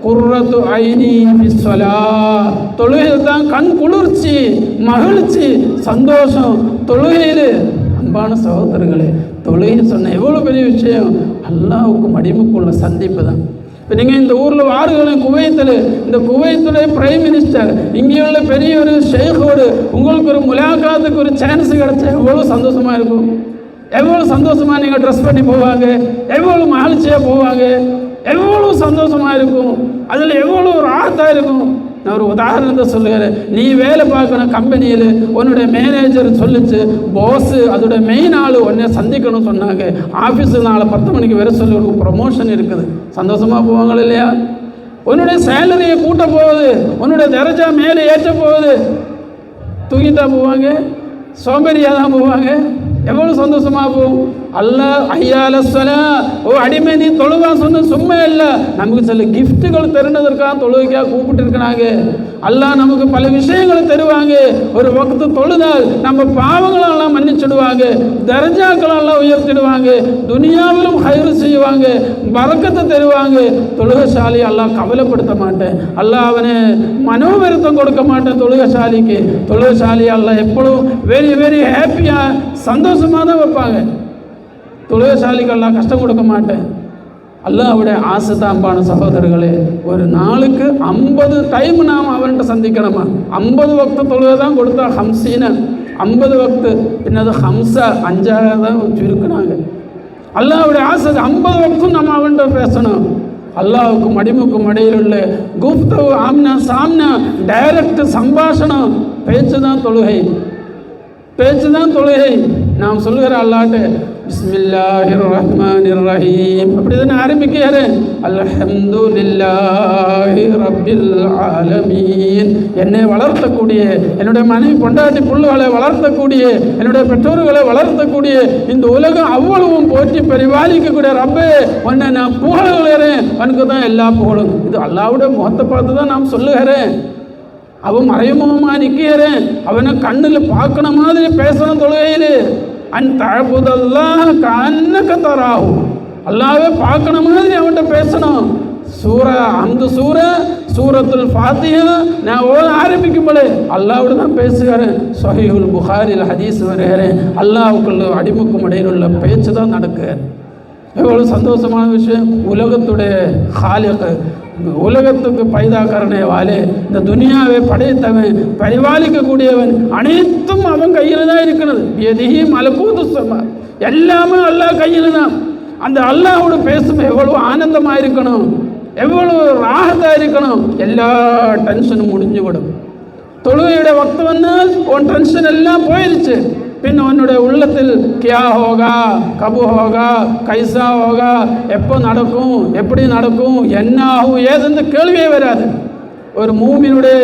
குர்ரத்து ஐனி பிஸ்ஸலா. தொழுகையில் தான் கண் குளிர்ச்சி, மகிழ்ச்சி, சந்தோஷம் தொழுகையில். அன்பான சகோதரர்களே, தொழுகை சொன்ன எவ்வளோ பெரிய விஷயம். அல்லாஹ்வுக்கும் அடிமைக்குள்ள சந்திப்பு தான். இப்போ நீங்கள் இந்த ஊரில் வாருகளும் குவைத்தில், இந்த குவைத்துடைய பிரைம் மினிஸ்டர் இங்கே உள்ள பெரிய ஒரு ஷேഖோடு உங்களுக்கு ஒரு முலாகாத்துக்கு ஒரு சான்ஸ் கிடச்சா எவ்வளோ சந்தோஷமாக இருக்கும். எவ்வளோ சந்தோஷமாக நீங்கள் ட்ரெஸ் பண்ணி போவாங்க, எவ்வளோ மகிழ்ச்சியாக போவாங்க, எவ்வளோ சந்தோஷமாக இருக்கும். அதில் எவ்வளோ ஒரு ஆத்தாக இருக்கும். நான் ஒரு உதாரணத்தை சொல்லுகிறேன். நீ வேலை பார்க்கணும் கம்பெனியில், உன்னுடைய மேனேஜர் சொல்லிச்சு, பாஸு அதோட மெயின் ஆள் உன்னை சந்திக்கணும்னு சொன்னாங்க. ஆஃபீஸு நாளை 10 மணிக்கு வர சொல்லி ஒரு ப்ரொமோஷன் இருக்குது. சந்தோஷமாக போவாங்களே இல்லையா? உன்னுடைய சேலரியை கூட்ட போகுது, உன்னுடைய தரஜா மேலே ஏற்ற போகுது. தூங்கிட்டா போவாங்க, சோம்பேறியாக தான் போவாங்க. எவ்வளோ சந்தோஷமாக போகும். அல்லாஹ் ஐயால சொல, ஓ அடிமை நீ தொழுவா சொன்ன சும்மா இல்லை, நமக்கு சில கிஃப்ட்டுகள் தருனதற்காக தொழுகைக்காக கூப்பிட்டு இருக்கிறாங்க. அல்லாஹ் நமக்கு பல விஷயங்களை தருவாங்க. ஒரு வக்து தொழுதால் நம்ம பாவங்களெல்லாம் மன்னிச்சுடுவாங்க, தரஜாக்களெல்லாம் உயர்த்திடுவாங்க, துனியாவிலும் ஹைரு செய்வாங்க, பரக்கத்தை தருவாங்க. தொழுகைசாலி அல்லாஹ் கவலைப்படுத்த மாட்டேன், அல்லாஹ் அவனை மனோவருத்தம் கொடுக்க மாட்டேன். தொழுகைசாலிக்கு தொழுகைசாலி அல்லாஹ் எப்பொழுதும் வெரி வெரி ஹாப்பியாக சந்தோஷமாக தான் வைப்பாங்க. தொழுகைசாலிக்கெல்லாம் கஷ்டம் கொடுக்க மாட்டேன். அல்லாஹ்வுடைய ஆசை தான். அன்பான சகோதரர்களே, ஒரு நாளுக்கு 50 டைம் நாம் அவன்கிட்ட சந்திக்கணுமா? 50 வக்து தொழுகை தான் கொடுத்தா ஹம்சீன 50 வக்து. பின்னது ஹம்சா 5 தான் சுருக்குனாங்க. அல்லாஹ்வுடைய ஆசை 50 வக்தும் நம்ம அவன்கிட்ட பேசணும். அல்லாஹ்வுக்கும் அடிமைக்கும் இடையில் உள்ள குப்தோ ஆம்னா சாம்னா டைரக்ட் சம்பாஷணம், பேச்சு தான் தொழுகை, பேச்சு தான் தொழுகை. நாம் சொல்லுகிற அல்லாஹ்ட்ட பிஸ்மில்லாஹிர் ரஹ்மானிர் ரஹீம் அப்படி தானே ஆரம்பிக்கிறாரு. அல்ஹம்துலில்லாஹி ரப்பில் ஆலமீன். என்னை வளர்த்தக்கூடிய, என்னுடைய மனைவி பொண்டாட்டி புள்ளுகளை வளர்த்தக்கூடிய, என்னுடைய பெற்றோர்களை வளர்த்தக்கூடிய, இந்த உலகம் அவ்வளவும் போற்றி பரிபாலிக்கக்கூடிய ரப்பே உன்னை நான் புகழுகிறேன், அவனுக்கு தான் எல்லா புகழும். இது அல்லாஹ்வுடைய முகத்தை பார்த்து தான் நாம் சொல்லுகிறேன். அவன் மறைமுகமாக நிற்கிறேன், அவனை கண்ணில் பார்க்கண மாதிரி பேசணும் தொழுகையில். அன்தஅபுதல்லாஹ கஅன்னக தராஹு, அல்லாஹ்வை பார்க்கண மாதிரி அவன்கிட்ட பேசணும். அந்த சூரத்துல் ஃபாத்திஹா நான் ஓத ஆரம்பிக்கும் போல அல்லாஹ்வோட தான் பேசுகிறேன். ஸஹீஹுல் புகாரில் ஹதீஸ் வருகிறேன். அல்லாஹ்வுக்குள்ள அடிமைக்கும் இடையில் உள்ள பேச்சு தான் நடக்குது. எவ்வளோ சந்தோஷமான விஷயம். உலகத்துடைய ஹாலிக், உலகத்துக்கு பைதாக்கரனே வாலே, இந்த துனியாவை படைத்தவன், பரிபாலிக்கக்கூடியவன், அனைத்தும் அவன் கையில் தான் இருக்கிறது. எதிஹி மலக்கூது சமா, எல்லாமே அல்லாஹ் கையில் தான். அந்த அல்லாஹ்வோடு பேசும் எவ்வளோ ஆனந்தமாக இருக்கணும், எவ்வளோ ராகத்தாக இருக்கணும். எல்லா டென்ஷனும் முடிஞ்சு விடும். தொழுகையுடைய வக்து வந்தால் உன் டென்ஷன் எல்லாம் போயிடுச்சு. பின் உன்னுடைய உள்ளத்தில் கியா ஹோகா, கபு ஹோகா, கைசா ஹோகா, எப்போ நடக்கும், எப்படி நடக்கும், என்ன ஆகும், ஏதுன்னு கேள்வியே வராது. ஒரு மூமினுடைய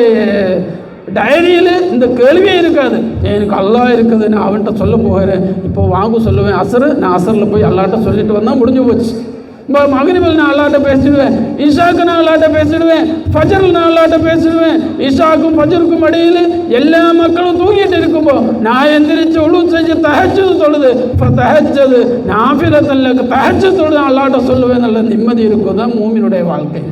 டைரியில் இந்த கேள்வியே இருக்காது. எனக்கு அல்லாஹ் இருக்குது, நான் அவன்கிட்ட சொல்ல போகிறேன், இப்போ வாங்க சொல்லுவேன் அசரு, நான் அசரில் போய் அல்லாஹ்ட்ட சொல்லிட்டு வந்தால் முடிஞ்சு போச்சு. மகரிபில் நான் அல்லாட்ட பேசிடுவேன், இஷாக்கு நான் அல்லாட்ட பேசிடுவேன், ஃபஜ்ரில் நான் அல்லாட்ட பேசிடுவேன். இஷாக்கும் ஃபஜ்ருக்கும் இடையில் எல்லா மக்களும் தூங்கிட்டு இருக்கும்போ நான் எந்திரிச்சு உழு செஞ்சு தஹஜ்ஜுது தொழுது தஹஜ்ஜுது நாஃபிலத்தல்ல தஹஜ்ஜுது தொழுது அல்லாட்ட சொல்லுவேன். நல்ல நிம்மதி இருக்கும். தான் மூமினுடைய வாழ்க்கை.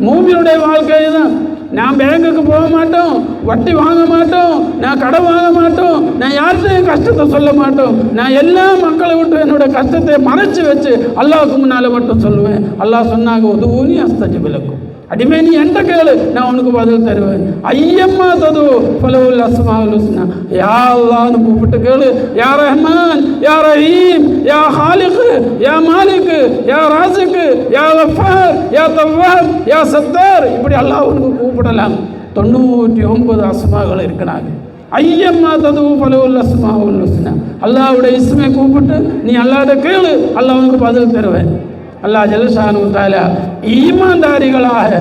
மூமினுடைய வாழ்க்கை தான். நான் பேங்குக்கு போக மாட்டோம், வட்டி வாங்க மாட்டோம், நான் கடன் வாங்க மாட்டோம், நான் யார்கிட்டையும் கஷ்டத்தை சொல்ல மாட்டோம். நான் எல்லா மக்களை விட்டு என்னோட கஷ்டத்தை மறைச்சி வச்சு அல்லாஹ்வுக்கு முன்னால் மட்டும் சொல்லுவேன். அல்லாஹ் சொன்னாங்க, உதுஊனி அஸ்தஜிப் லக்கும். அடிமை நீ என்கிட்ட கேளு, நான் உனக்கு பதில் தருவேன். ஐயம்மா தது ஃபலவுல் அஸ்மாஉல் ஹுஸ்னா. யா அல்லாஹ்னு கூப்பிட்டு கேளு. யா ரஹ்மான், யா ரஹீம், யா ஹாலிக், யா மாலிக், யா ராசிக், யா கஃபார், யா தவ்வாப், யா சத்தார். இப்படி அல்லாஹ் உனக்கு கூப்பிடலாம். 99 அஸ்மாக்கள் இருக்கிறாங்க. ஐயம்மா தது ஃபலவுல் அஸ்மாஉல் ஹுஸ்னா. அல்லாஹ்வுடைய இஸ்மை கூப்பிட்டு நீ அல்லாஹ்ட்ட கேளு, அல்லாஹ் உனக்கு பதில் தருவேன். அல்லாஹ் ஜல்லஷானு தஆலா ஈமான்தாரிகளாக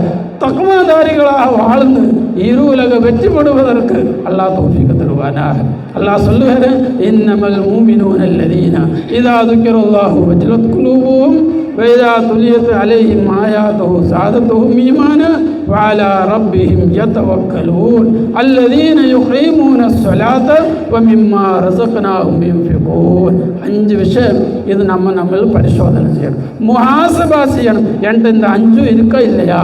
தக்வாதாரிகளாக வாழ்ந்து இரு உலக வெற்றி பெறுவதற்கு அல்லாஹ் தௌஃபீக் தருவானாக. அல்லாஹ் சொல்லுகிறான், இன்னமல் மூமினூன அல்லதீன இதா ذكرல்லாஹு வஜலத் குலூபுஹும் வ இதா துலியத் அலைஹிம் ஆயாத்துஹு ஸாதத்துஹும் ஈமானா வ அலா ரப்பிஹிம் யதவக்கலூன் அல்லதீன யுகீமூன ஸ்ஸலாத வ மிம்மா ரஸக்னாஹும் யுன்ஃபிகூன். 5 விஷயம் இது நம்ம பரிசோதனை செய்யணும், முஹாசபா செய்யணும். என்கிட்ட இந்த 5 இருக்கா இல்லையா?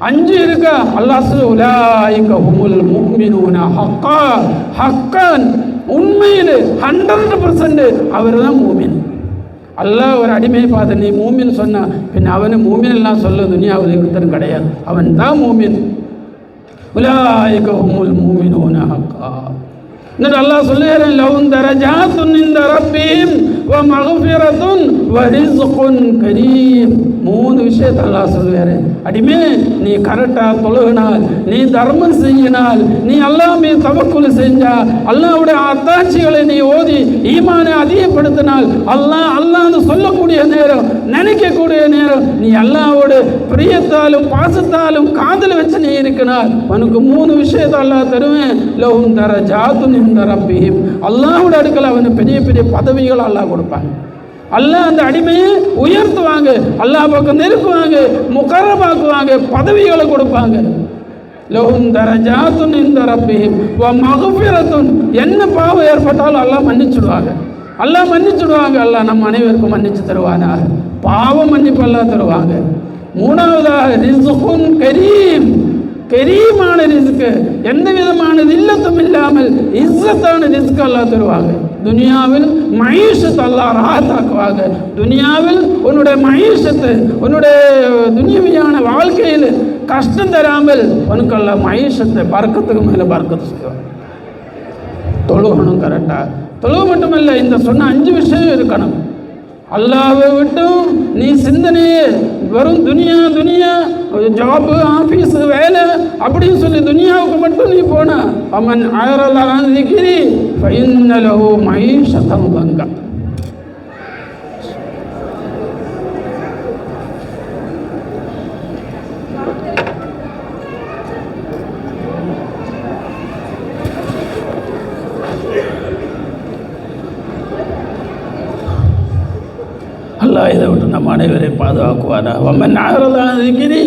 5 இருக்கா? அல்லாஹ் உலாயிக ஹுமுல் முஃமினூன ஹக்கா. ஹக்கன் உண்மையில் 100% அவர் தான் மூமின். அல்லாஹ் ஒரு அடிமையை பார்த்து நீ மூமின் சொன்னா பின் அவனு மூமின் எல்லாம் சொல்ல துனியாவில் ஒருத்தரும் கிடையாது, அவன் தான் மூமின். உலாயிக ஹுமுல் முஃமினூன ஹக்கா. இன்னும் அல்லாஹ் சொல்லுகிறேன், லஹும் தரஜாத்துன் இன்த ரப்பிஹிம் வ மக்ஃபிரத்துன் வ ரிஸ்குன் கரீம். 3 விஷயத்தை அல்லாஹ் சொல்லுகிறாரு. அடிமே நீ கரெக்டாக தொழுகினால், நீ தர்மம் செய்யினால், நீ அல்லாஹ் மீது தவக்குல் செஞ்சா, அல்லாஹ்வுடைய அத்தாட்சிகளை நீ ஓதி ஈமானை அதிகப்படுத்தினால், அல்லாஹ்னு சொல்லக்கூடிய நேரம், நினைக்கக்கூடிய நேரம், நீ அல்லாஹ்வோட பிரியத்தாலும் பாசத்தாலும் காதல் வச்சு நீ இருக்கிறால் உனக்கு 3 விஷயத்தை அல்லாஹ் தருவேன். லஹும் தரஜாத்துன் இன்த ரப்பிஹிம். அல்லாஹ்வோட அடுக்கல அவனுக்கு பெரிய பெரிய பதவிகள் அல்லாஹ் கொடுப்பாங்க. அல்லாஹ் அந்த அடிமையை உயர்த்துவாங்க, அல்லாஹ் பக்கம் நெருக்குவாங்க, முகர்ரமாக்குவாங்க, பதவிகளை கொடுப்பாங்க. லஹும் தரஜாத்துன் இன்த ரப்பிஹிம் வ மக்ஃபிரத்துன். என்ன பாவம் ஏற்பட்டாலும் அல்லாஹ் மன்னிச்சுடுவாங்க, அல்லாஹ் மன்னிச்சுடுவாங்க. அல்லாஹ் நம்ம அனைவருக்கும் மன்னிச்சு தருவானாக. பாவம் மன்னிப்பு அல்லாஹ் தருவாங்க. 3வதாக ரிஸ்குன் கரீம். கரீமான ரிஸ்க்கு, எந்த விதமான இல்லத்தும் இல்லாமல் இஸ்ஸத்தான ரிஸ்க் அல்லாஹ் தருவாங்க. துனியாவில் மஈஷத்தை அல்லாஹ் ராஹத்தாக்குவாங்க. துனியாவில் உன்னுடைய மஈஷத்தை, உன்னுடைய துனியாவியான வாழ்க்கையில் கஷ்டம் தராமல் உனக்கு அல்லாஹ் மஈஷத்தை பறக்கத்துக்கு மேலே பறக்கத்து செய்வாங்க. தொழுகணும் கரெக்டாக. தொழுக மட்டுமல்ல, இந்த சொன்ன 5 விஷயம் இருக்கணும். அல்லாஹ்வை விட்டும் நீ சிந்தனையே வெறும் துனியா துனியா, ஜாபு, ஆஃபீஸு, வேலை அப்படின்னு சொல்லி துனியாவுக்கு மட்டும் நீ போனா அவன் அயரல்லாஹ் திக்ரி ஃபஇன்ன லஹு மஈஷத்தன் தன்கா. அல்லாஹ் இதை விட்டு நம்ம அனைவரை பாதுகாக்குவாரா. வமன் அஅரத அன் திக்ரி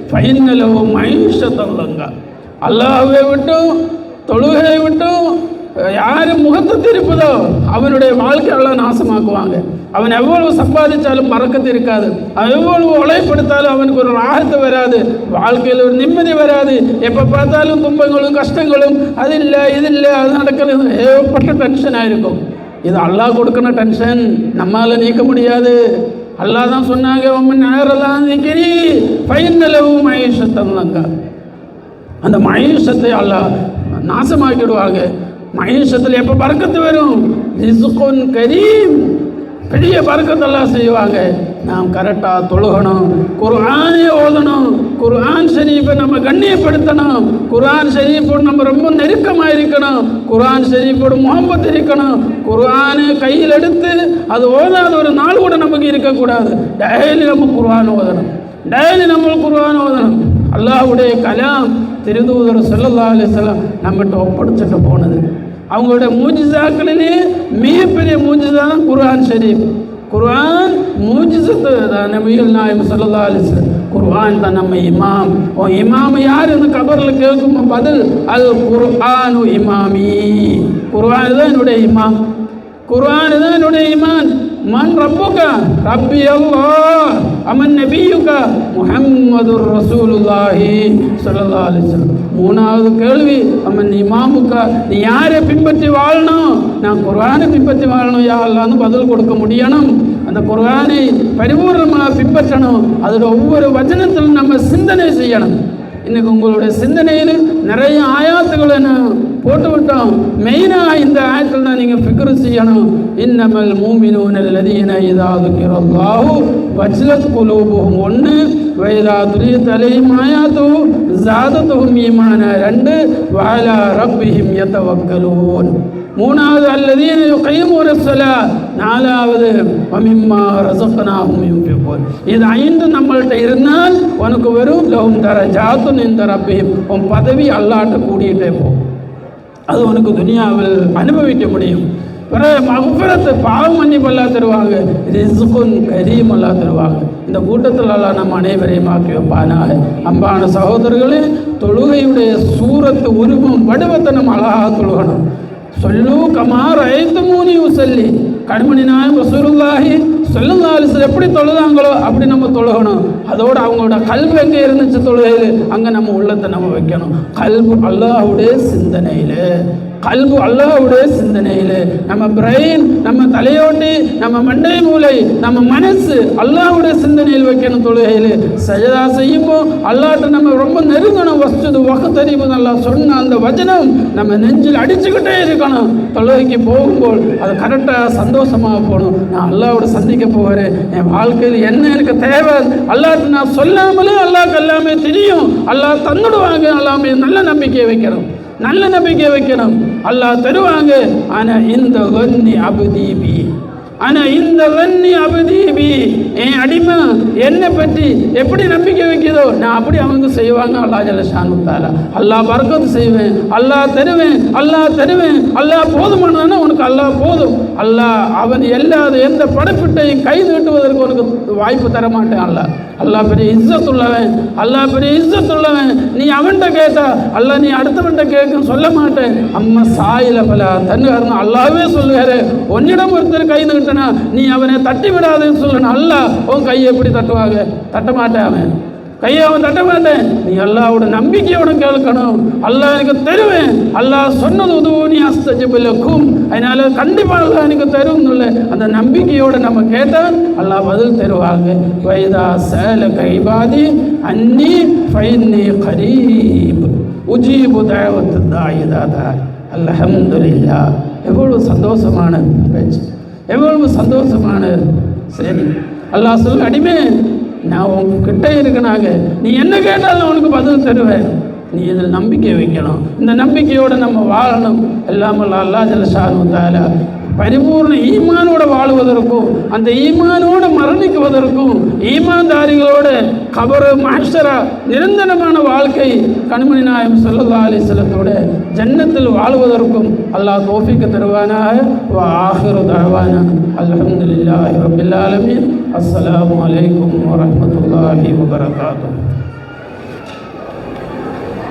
ஃபஇன்ன லஹு மஈஷத்தன் தன்கா. அல்லாஹ்வை விட்டும் தொழுகையை விட்டும் யார் முகத்தை திருப்புதோ அவனுடைய வாழ்க்கையெல்லாம் நாசமாக்குவாங்க. அவன் எவ்வளவு சம்பாதிச்சாலும் பறக்கத்து இருக்காது, அவன் எவ்வளவு உழைப்படுத்தாலும் அவனுக்கு ஒரு ராகத்து வராது, வாழ்க்கையில் ஒரு நிம்மதி வராது. எப்போ பார்த்தாலும் துன்பங்களும் கஷ்டங்களும், அது இல்லை இது இல்லை அது நடக்கிறது, ஏகப்பட்ட டென்ஷனாக இருக்கும். இது அல்லாஹ் கொடுக்கிற டென்ஷன், நம்மளால் நீக்க முடியாது. அல்லாஹ் தான் சொன்னாங்க, அந்த மஈஷத்தை அல்லாஹ் நாசமாக்கிடுவாங்க. மஈஷத்தில் எப்போ பறக்கத்து வரும்? ரிஸ்குன் கரீம், பெரிய பறக்கத்தெல்லாம் செய்வாங்க. நாம் கரெக்டாக தொழுகணும், குர்ஆனை ஓதணும், குர்ஆன் ஷரீஃபை நம்ம கண்ணியப்படுத்தணும், குர்ஆன் ஷரீஃபோடு நம்ம ரொம்ப நெருக்கமாக இருக்கணும், குர்ஆன் ஷரீஃபோடு முகம்பத் இருக்கணும். குர்ஆனை கையில் எடுத்து அது ஓதாத ஒரு நாள் கூட நமக்கு இருக்கக்கூடாது. டெய்லி நம்ம குர்ஆன் ஓதணும், டெய்லி நம்ம குர்ஆன் ஓதணும். அல்லாஹ்வுடைய கலாம் திருதூதர் ஸல்லல்லாஹு அலைஹி வஸல்லம் நம்மகிட்ட ஒப்படைச்சிட்டு போனது. அவங்களுடைய மூஜிசாக்களிலே மிகப்பெரிய மூஜிசா தான் குர்ஆன் ஷரீஃப். குர்ஆன் மூஜிசத்து தான். நபிகள் நாயகம் ஸல்லல்லாஹு அலைஹி வஸல்லம் குர்ஆன் தான் நம்ம இமாம். இமாம் யார் இந்த கபரில் கேட்கும் பதில் அல் குர்ஆனு இமாமி. குர்ஆன் தான் என்னுடைய இமாம், குர்ஆன் தான் என்னுடைய இமான். மன் ரப்புக ரப்பி அல்லாஹ் அமன் நபியுக முஹம்மதுர் ரசூலுல்லாஹி ஸல்லல்லாஹு அலைஹி வஸல்லம். மூணாவது கேள்வி அமன் இமாமுக, நீ யாரை பின்பற்றி வாழணும்? நான் குர்ஆனை பின்பற்றி வாழணும் யா அல்லாஹ்னு பதில் கொடுக்க முடியணும். அந்த குர்ஆனை பரிபூர்ணமாக பின்பற்றணும். அதில் ஒவ்வொரு வசனத்திலும் நம்ம சிந்தனை செய்யணும். இன்றைக்கி உங்களுடைய சிந்தனையில் நிறைய ஆயாத்துக்களை நான் போட்டு விட்டோம். மெயினாக இந்த ஆயத்தில் தான் நீங்கள் ஃபிக்ரு செய்யணும். இன்னமல் மூமினூன அல்லதீன இதா ذுக்கிரல்லாஹு வஜ்லத் குலூபுஹும். 1 வைதா துலியத் அலைஹிம் ஆயாத்துஹு ஸாதத்துஹும் ஈமானா. 2 வஅலா ரப்பிஹிம் யதவக்கலூன். 3வது அல்லதீன யுகீமூன ஸலாத். 4வது வமிம்மா ரஸக்னாஹும் யுன்ஃபிகூன். இது 5 நம்மள்கிட்ட இருந்தால் உனக்கு வெறும் லஹும் தரஜாத்துன் இன்த ரப்பிஹிம், உன் பதவி அல்லாஹ்ட்ட கூடிட்டே போகும். அது உனக்கு துனியாவில் அனுபவிக்க முடியும். பிறகு மக்ஃபிரத்து, பாவம் மன்னிப்பு அல்லாஹ் தருவாங்க. ரிஸ்குன் கரீம் அல்லாஹ் தருவாங்க. இந்த கூட்டத்தில் அல்லாஹ் நம்ம அனைவரையும் ஆக்கி வைப்பானாக. அன்பான சகோதரர்களே, தொழுகையுடைய சூரத்து உருவம் வடிவத்தை நம்ம அழகாக தொழுகணும். சொல்லு கமார் ஐந்து மூணி உசல்லி. கண்மணி நாயகம் ரசூலுல்லாஹி ஸல்லல்லாஹு அலைஹி வஸல்லம் எப்படி தொழுதாங்களோ அப்படி நம்ம தொழுகணும். அதோடு அவங்களோட கல்வி எங்கே இருந்துச்சு தொழுகையில், அங்கே நம்ம உள்ளத்தை நம்ம வைக்கணும். கல்வி அல்லாஹ்வுடைய சிந்தனையில், கல்பு அல்லாஹ்வுடைய சிந்தனையில். நம்ம பிரெயின், நம்ம தலையோட்டி, நம்ம மண்டை மூளை, நம்ம மனசு அல்லாஹ்வுடைய சிந்தனையில் வைக்கணும். தொழுகையில் சஜதா செய்யும்போது அல்லாஹ்ட்ட நம்ம ரொம்ப நெருங்கணும். வஸ்து வகத்தறிவு அல்லாஹ் சொன்ன அந்த வசனம் நம்ம நெஞ்சில் அடிச்சுக்கிட்டே இருக்கணும். தொழுகைக்கு போகும்போது அது கரெக்டாக சந்தோஷமாக போகணும். நான் அல்லாஹ்வோட சந்திக்க போகிறேன், என் வாழ்க்கையில் என்ன எனக்கு தேவை அல்லாஹ்ட்ட நான் சொல்லாமலே அல்லாஹ்க்கு எல்லாமே தெரியும். அல்லாஹ் தந்துடுவாங்க. எல்லாமே நல்ல நம்பிக்கையை வைக்கணும், நல்ல நம்பிக்கை வைக்கணும். அல்லாஹ் தருவாங்க. ஆனா இந்த வன்னி அபுதீபி, ஆனா இந்த வன்னி அபுதீபி, என் அடிமை என்னை பற்றி எப்படி நம்பிக்கை வைக்கிறதோ நான் அப்படி அவங்க செய்வாங்க. அல்லாஹ் ஜல்ல ஷானு தஆலா. அல்லாஹ் பரக்கத்து செய்வேன், அல்லாஹ் தருவேன், அல்லாஹ் தருவேன். அல்லாஹ் போதுமானதுன்னா உனக்கு அல்லாஹ் போதும். அல்லாஹ் அவன் எல்லாத எந்த படைப்பிட்டையும் கை நீட்டுவதற்கு உனக்கு வாய்ப்பு தர மாட்டேன். அல்லாஹ் பெரிய இஸ்ஸத்துள்ளவன், அல்லாஹ் பெரிய இஸ்ஸத்துள்ளவன். நீ அவன்கிட்ட கேட்டா அல்லாஹ் நீ அடுத்தவன்கிட்ட கேட்கும் சொல்ல மாட்டேன். அம்மா சாயில பல தன்னுகாரன் அல்லாஹ்வே சொல்லுவாரு, உன்னிடம் ஒருத்தர் கை நீட்டனா நீ அவனை தட்டி விடாதுன்னு சொல்லணும். அல்லாஹ் உன் கையை எப்படி தட்டுவாங்க? தட்ட மாட்டேன், அவன் கையை அவன் தட்ட மாட்டேன். நீ அல்லாஹ்வோட நம்பிக்கையோட கேட்கணும். அல்லாஹ் எனக்கு தருவேன், அல்லாஹ் சொன்னது உதவுனி அஸ்தஜிபு லக்கும், அதனால கண்டிப்பாக அல்லாஹ் எனக்கு தரும் இல்லை அந்த நம்பிக்கையோட நம்ம கேட்டால் அல்லாஹ் பதில் தருவாங்க. வைதா சஅலக இபாதி அன்னி ஃபஇன்னி கரீப் உஜீபு தஅவத்த தாஇ இதா தஆன். அல்ஹம்துலில்லாஹ். எவ்வளவு சந்தோஷமான பேச்சு, எவ்வளவு சந்தோஷமான சரி. அல்லாஹ் சொல்ல, அடிமே நான் உங்ககிட்ட இருக்கனாங்க, நீ என்ன கேட்டாலும் உனக்கு பதில் தருவேன். நீ இதில் நம்பிக்கை வைக்கணும். இந்த நம்பிக்கையோடு நம்ம வாழணும். எல்லாமல் அல்லாஹ் ஜல்ல ஷானு தஆலா பரிபூர்ண ஈமானோட வாழ்வதற்கும் அந்த ஈமானோடு மரணிக்குவதற்கும் ஈமான்தாரிகளோட கபரு மஹ்ஷரா நிரந்தரமான வாழ்க்கை கண்மணி நாயகம் ஸல்லல்லாஹு அலைஹி வஸல்லத்தோட ஜன்னத்தில் வாழ்வதற்கும் அல்லாஹ் தௌஃபீக் தருவானாக. வ ஆகிரு தஅவானா அல்ஹம்துலில்லாஹி ரப்பில் ஆலமீன். அஸ்ஸலாமு அலைக்கும் வ ரஹ்மத்துல்லாஹி வ பரகாத்துஹு.